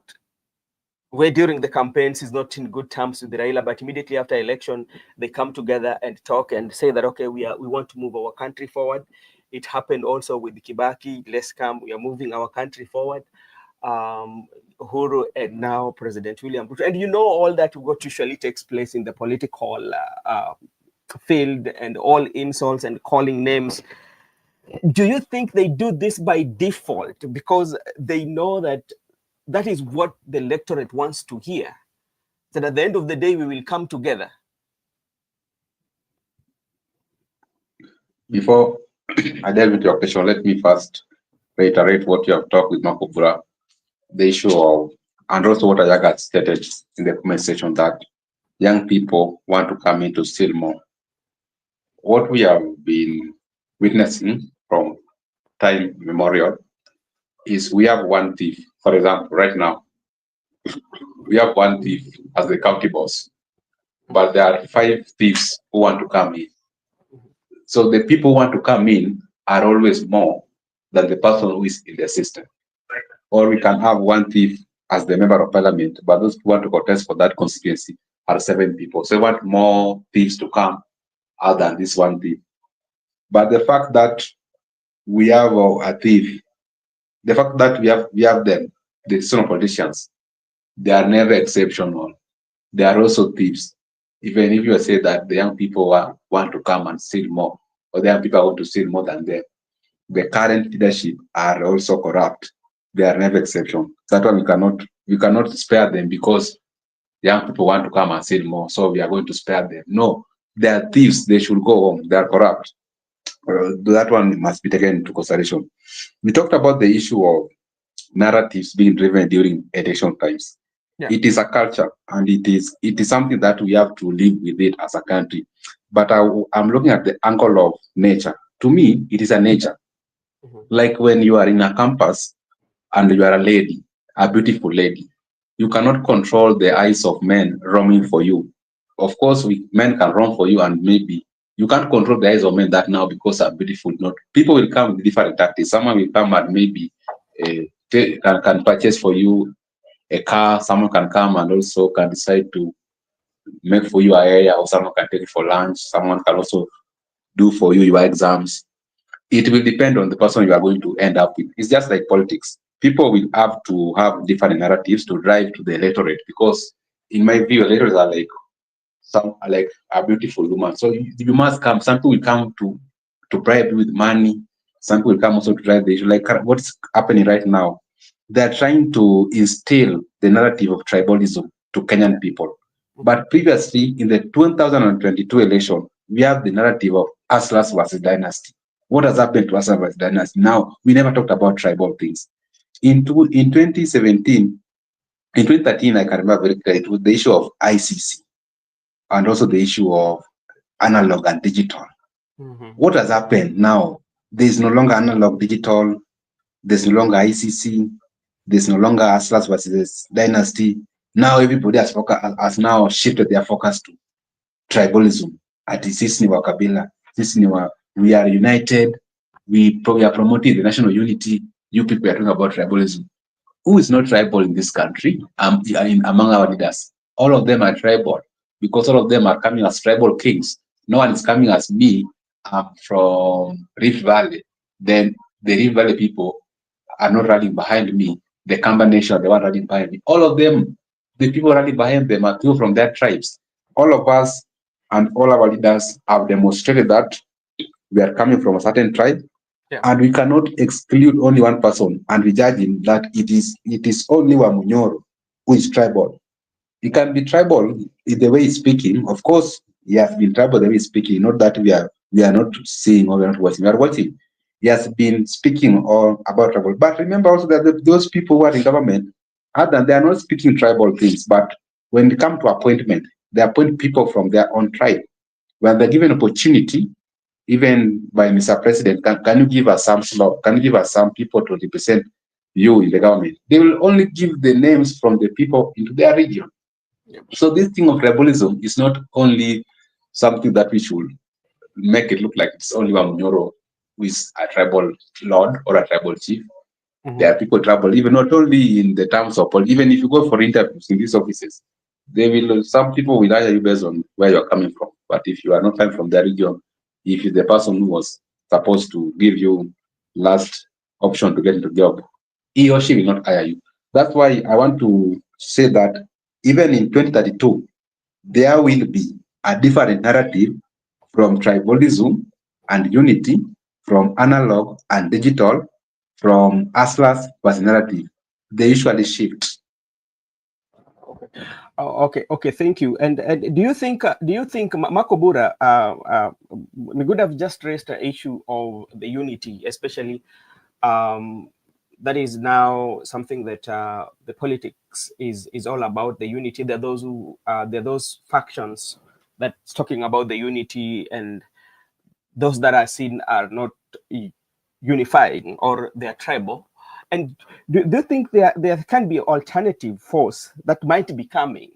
where during the campaigns he's not in good terms with Raila, but immediately after election, they come together and talk and say that, okay, we want to move our country forward. It happened also with Kibaki. Let's come, we are moving our country forward. Uhuru, and now President William Ruto. And you know all that what usually takes place in the political field, and all insults and calling names. Do you think they do this by default because they know that that is what the electorate wants to hear? That at the end of the day, we will come together? Before I delve into your question, let me first reiterate what you have talked with Marco Pura, the issue of, and also what Ayaga stated in the comment section, that young people want to come in to steal more. What we have been witnessing from time memorial is we have one thief. For example, right now, we have one thief as the county boss, but there are 5 thieves who want to come in. So the people who want to come in are always more than the person who is in the system. Or we can have one thief as the member of parliament, but those who want to contest for that constituency are 7 people. So we want more thieves to come other than this one thief. But the fact that we have a thief, the fact that we have them, the senior politicians, they are never exceptional. They are also thieves. Even if you say that the young people want to come and steal more, or the young people want to steal more than them, the current leadership are also corrupt. They are never exception. That's why we cannot spare them because young people want to come and steal more, so we are going to spare them. No, they are thieves. They should go home. They are corrupt. That one must be taken into consideration. We talked about the issue of narratives being driven during election times. Yeah. It is a culture, and it is something that we have to live with it as a country. But I'm looking at the angle of nature. To me, it is a nature. Mm-hmm. Like when you are in a campus and you are a lady, a beautiful lady, you cannot control the eyes of men roaming for you. Of course, men can roam for you, and maybe you can't control the eyes of men that now because are beautiful. Not people will come with different tactics. Someone will come and maybe can purchase for you a car. Someone can come and also can decide to make for you a hair, or someone can take it for lunch. Someone can also do for you your exams. It will depend on the person you are going to end up with. It's just like politics. People will have to have different narratives to drive to the electorate, because in my view, electors are like a beautiful woman. So you must come. Some people will come to bribe you with money. Some people will come also to drive the issue. Like what's happening right now, they're trying to instill the narrative of tribalism to Kenyan people. But previously, in the 2022 election, we have the narrative of Hustlers versus Dynasty. What has happened to Hustlers versus Dynasty? Now, we never talked about tribal things. In 2017, in 2013, I can remember very clearly, it was the issue of ICC and also the issue of analog and digital. Mm-hmm. What has happened now? There's no longer analog, digital. There's no longer ICC. There's no longer Hustlers versus Dynasty. Now everybody has now shifted their focus to tribalism. At sisi ni wa kabila, sisi ni wa, we are united. We are promoting the national unity. You people are talking about tribalism. Who is not tribal in this country? Among our leaders, all of them are tribal, because all of them are coming as tribal kings. No one is coming as me. I'm from Rift Valley. Then the Rift Valley people are not running behind me. The Kamba Nation, they were running behind me. All of them, the people rally behind them are people from their tribes. All of us and all our leaders have demonstrated that we are coming from a certain tribe, and we cannot exclude only one person and be judging that it is only Wamunyoro who is tribal. He can be tribal in the way he's speaking. Of course, he has been tribal the way he's speaking. Not that we are not seeing or we are not watching. We are watching. He has been speaking all about tribal. But remember also that those people who are in government, they are not speaking tribal things. But when they come to appointment, they appoint people from their own tribe. When they're given opportunity, even by Mr. President, can you give us some slot? Can you give us some people to represent you in the government? They will only give the names from the people into their region. So this thing of tribalism is not only something that we should make it look like it's only Wamunyoro who is a tribal lord or a tribal chief. There are people tribal, even not only in the terms of, even if you go for interviews in these offices, some people will hire you based on where you're coming from. But if you are not coming from their region, if you're the person who was supposed to give you last option to get into the job, he or she will not hire you. That's why I want to say that even in 2032, there will be a different narrative from tribalism and unity, from analog and digital, from Asla's personality. They usually shift. Okay, thank you. And do you think Makobura, Miguda have just raised the issue of the unity, especially that is now something that the politics is all about, the unity. There are those factions that's talking about the unity, and those that are seen are not unifying, or they're tribal. And do you think there can be alternative force that might be coming?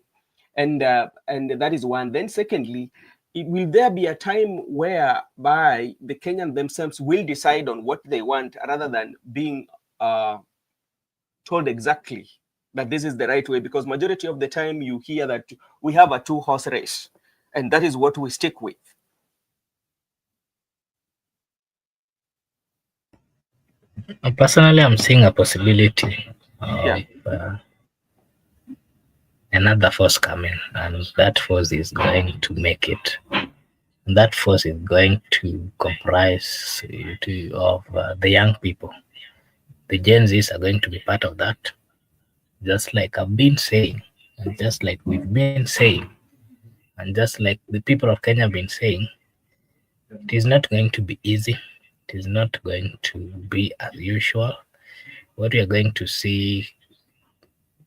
And that is one. Then secondly, will there be a time whereby the Kenyan themselves will decide on what they want, rather than being told exactly that this is the right way? Because majority of the time you hear that we have a 2-horse race, and that is what we stick with. Personally, I'm seeing a possibility of another force coming, and that force is going to make it. That force is going to comprise of the young people. The Gen Zs are going to be part of that, just like I've been saying, and just like we've been saying, and just like the people of Kenya have been saying. It is not going to be easy. It is not going to be as usual. What we are going to see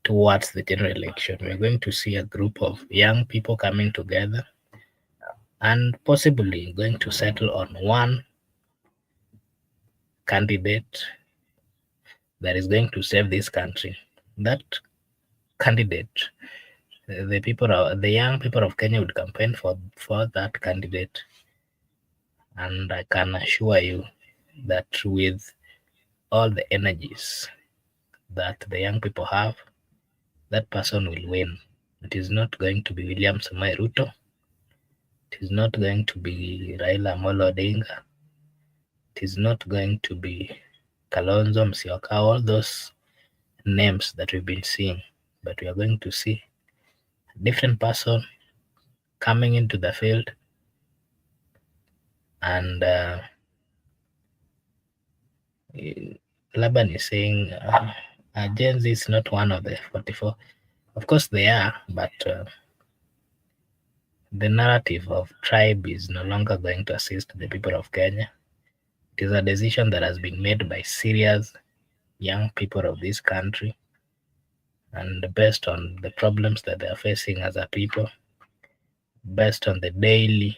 towards the general election, we're going to see a group of young people coming together and possibly going to settle on one candidate that is going to save this country. That candidate, the young people of Kenya would campaign for that candidate. And I can assure you that with all the energies that the young people have, that person will win. It is not going to be William Samoei Ruto. It is not going to be Raila Amolo Odinga. It is not going to be Kalonzo Musyoka, all those names that we've been seeing. But we are going to see a different person coming into the field, and Laban is saying Gen Z is not one of the 44. Of course they are, but the narrative of tribe is no longer going to assist the people of Kenya. It is a decision that has been made by serious young people of this country, and based on the problems that they are facing as a people, based on the daily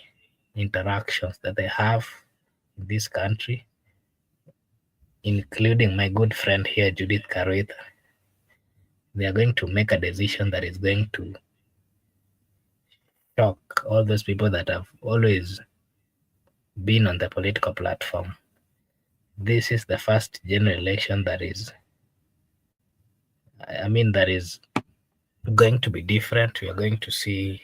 interactions that they have in this country, including my good friend here, Judith Karuitha. They are going to make a decision that is going to shock all those people that have always been on the political platform. This is the first general election that is going to be different. We are going to see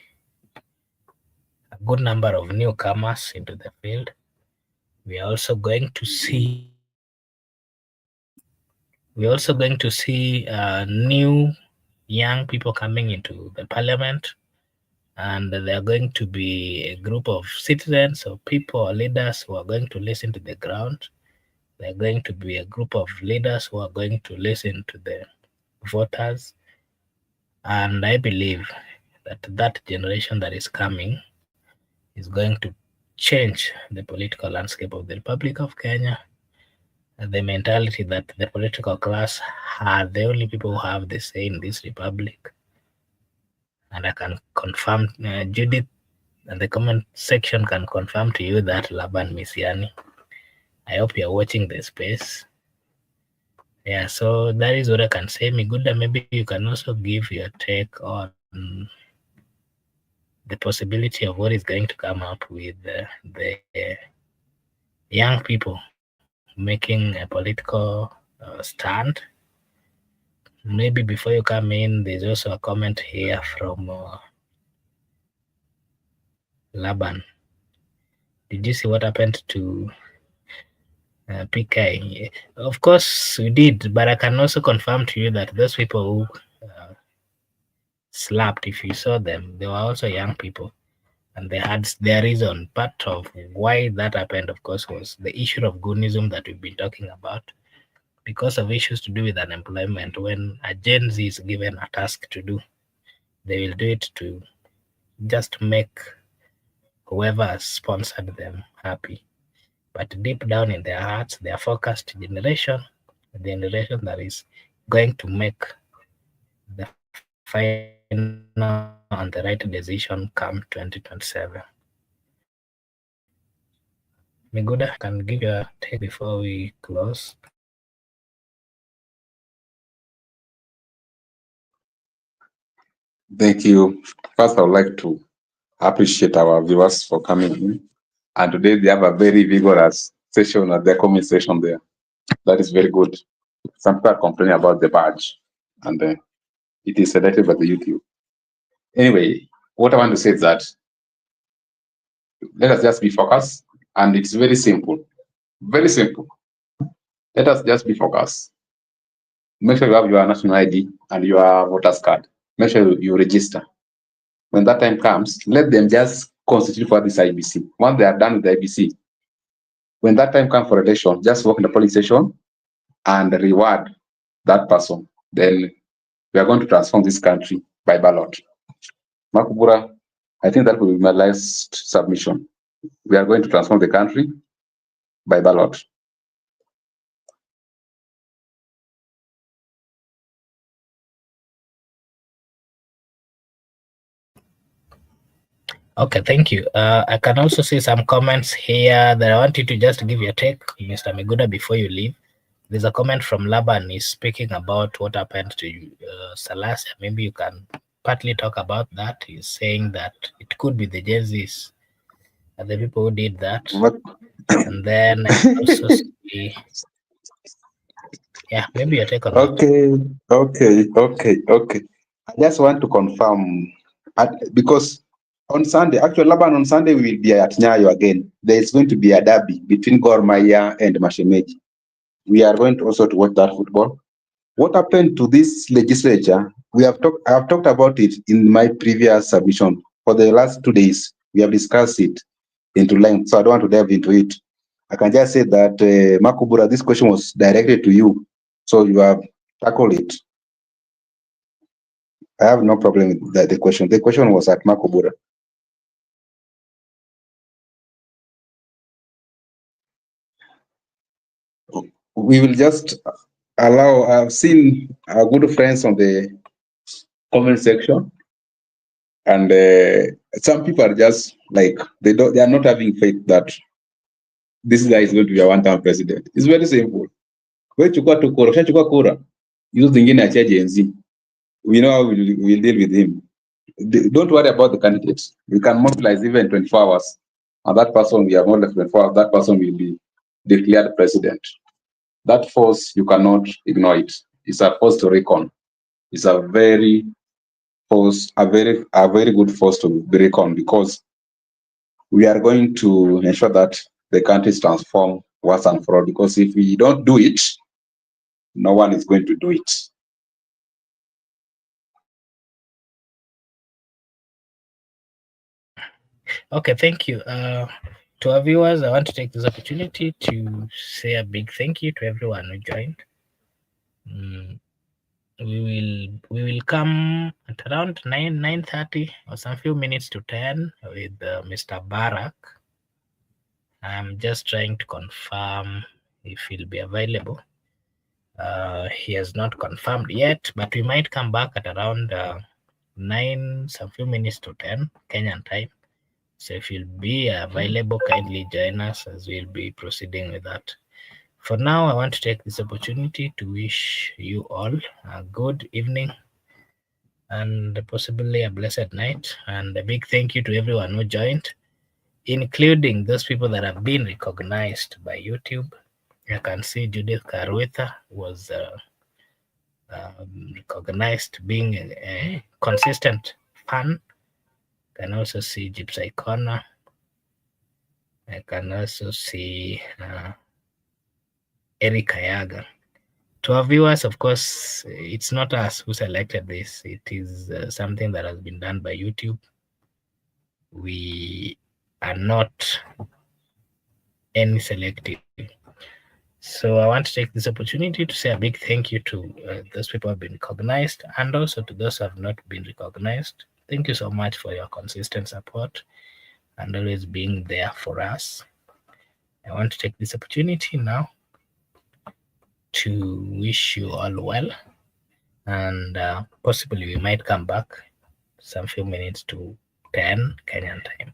a good number of newcomers into the field. We are also going to see new young people coming into the parliament, and there are going to be a group of citizens or people or leaders who are going to listen to the ground. There are going to be a group of leaders who are going to listen to the voters. And I believe that that generation that is coming is going to change the political landscape of the Republic of Kenya. The mentality that the political class are the only people who have the say in this republic. And I can confirm, Judith, and the comment section can confirm to you that Laban Misiani. I hope you're watching the space. Yeah, so that is what I can say. Miguda, maybe you can also give your take on the possibility of what is going to come up with the young people making a political stand. Maybe before you come in, there's also a comment here from Laban. Did you see what happened to PK? Of course we did, but I can also confirm to you that those people who slapped, if you saw them, they were also young people, and they had their reason. Part of why that happened, of course, was the issue of goonism that we've been talking about, because of issues to do with unemployment. When a Gen Z is given a task to do, they will do it to just make whoever sponsored them happy. But deep down in their hearts, they are focused generation, the generation that is going to make the final and the right decision come 2027. Miguda, can give your take before we close. Thank you. First, I would like to appreciate our viewers for coming in. And today they have a very vigorous session at the comment section there. That is very good. Some people are complaining about the badge, and it is selected by the YouTube. Anyway, what I want to say is that let us just be focused, and it's very simple. Very simple. Let us just be focused. Make sure you have your national ID and your voter's card. Make sure you register. When that time comes, let them just constitute for this IBC. Once they are done with the IBC, when that time comes for election, just walk in the polling station and reward that person. Then we are going to transform this country by ballot. Makubura, I think that will be my last submission. We are going to transform the country by ballot. Okay, thank you. I can also see some comments here that I want you to just give your take, Mr. Miguda, before you leave. There's a comment from Laban. He's speaking about what happened to Salasia. Maybe you can partly talk about that. He's saying that it could be the Gen Zs and the people who did that. What? And then I also see, yeah, maybe your take on that. Okay. I just want to confirm, because on Sunday, actually, Laban, on Sunday, we will be at Nyayo again. There is going to be a derby between Gor Mahia and Mashemeji. We are going to also to watch that football. What happened to this legislature? I have talked about it in my previous submission. For the last 2 days, we have discussed it into length, so I don't want to dive into it. I can just say that, Makubura, this question was directed to you, so you have tackled it. I have no problem with that, the question. The question was at Makubura. We will just allow, I've seen our good friends on the comment section, and some people are just like, they are not having faith that this guy is going to be a one-time president. It's very simple. We chukua kura. Use zingine achia Gen Z. We know how we'll deal with him. Don't worry about the candidates. We can mobilize even 24 hours. And that person, we have more than 24 hours, that person will be declared president. That force, you cannot ignore it. It's a force to reckon. It's a very good force to be reckoned, because we are going to ensure that the country is transformed once and for all. Because if we don't do it, no one is going to do it. Okay, thank you. To our viewers, I want to take this opportunity to say a big thank you to everyone who joined. We will come at around 9:30 or some few minutes to 10 with Mr. Barak. I'm just trying to confirm if he'll be available. He has not confirmed yet, but we might come back at around 9, some few minutes to 10 Kenyan time. So if you'll be available, kindly join us as we'll be proceeding with that. For now, I want to take this opportunity to wish you all a good evening and possibly a blessed night. And a big thank you to everyone who joined, including those people that have been recognized by YouTube. I can see Judith Karwitha was recognized being a consistent fan. I can also see Gypsy Connor. I can also see Eric Ayaga. To our viewers, of course, it's not us who selected this. It is something that has been done by YouTube. We are not any selective. So I want to take this opportunity to say a big thank you to those people who have been recognized, and also to those who have not been recognized. Thank you so much for your consistent support and always being there for us. I want to take this opportunity now to wish you all well, and possibly we might come back some few minutes to 10 Kenyan time.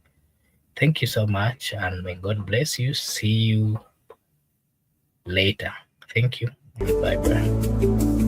Thank you so much, and may God bless you. See you later. Thank you. Bye-bye.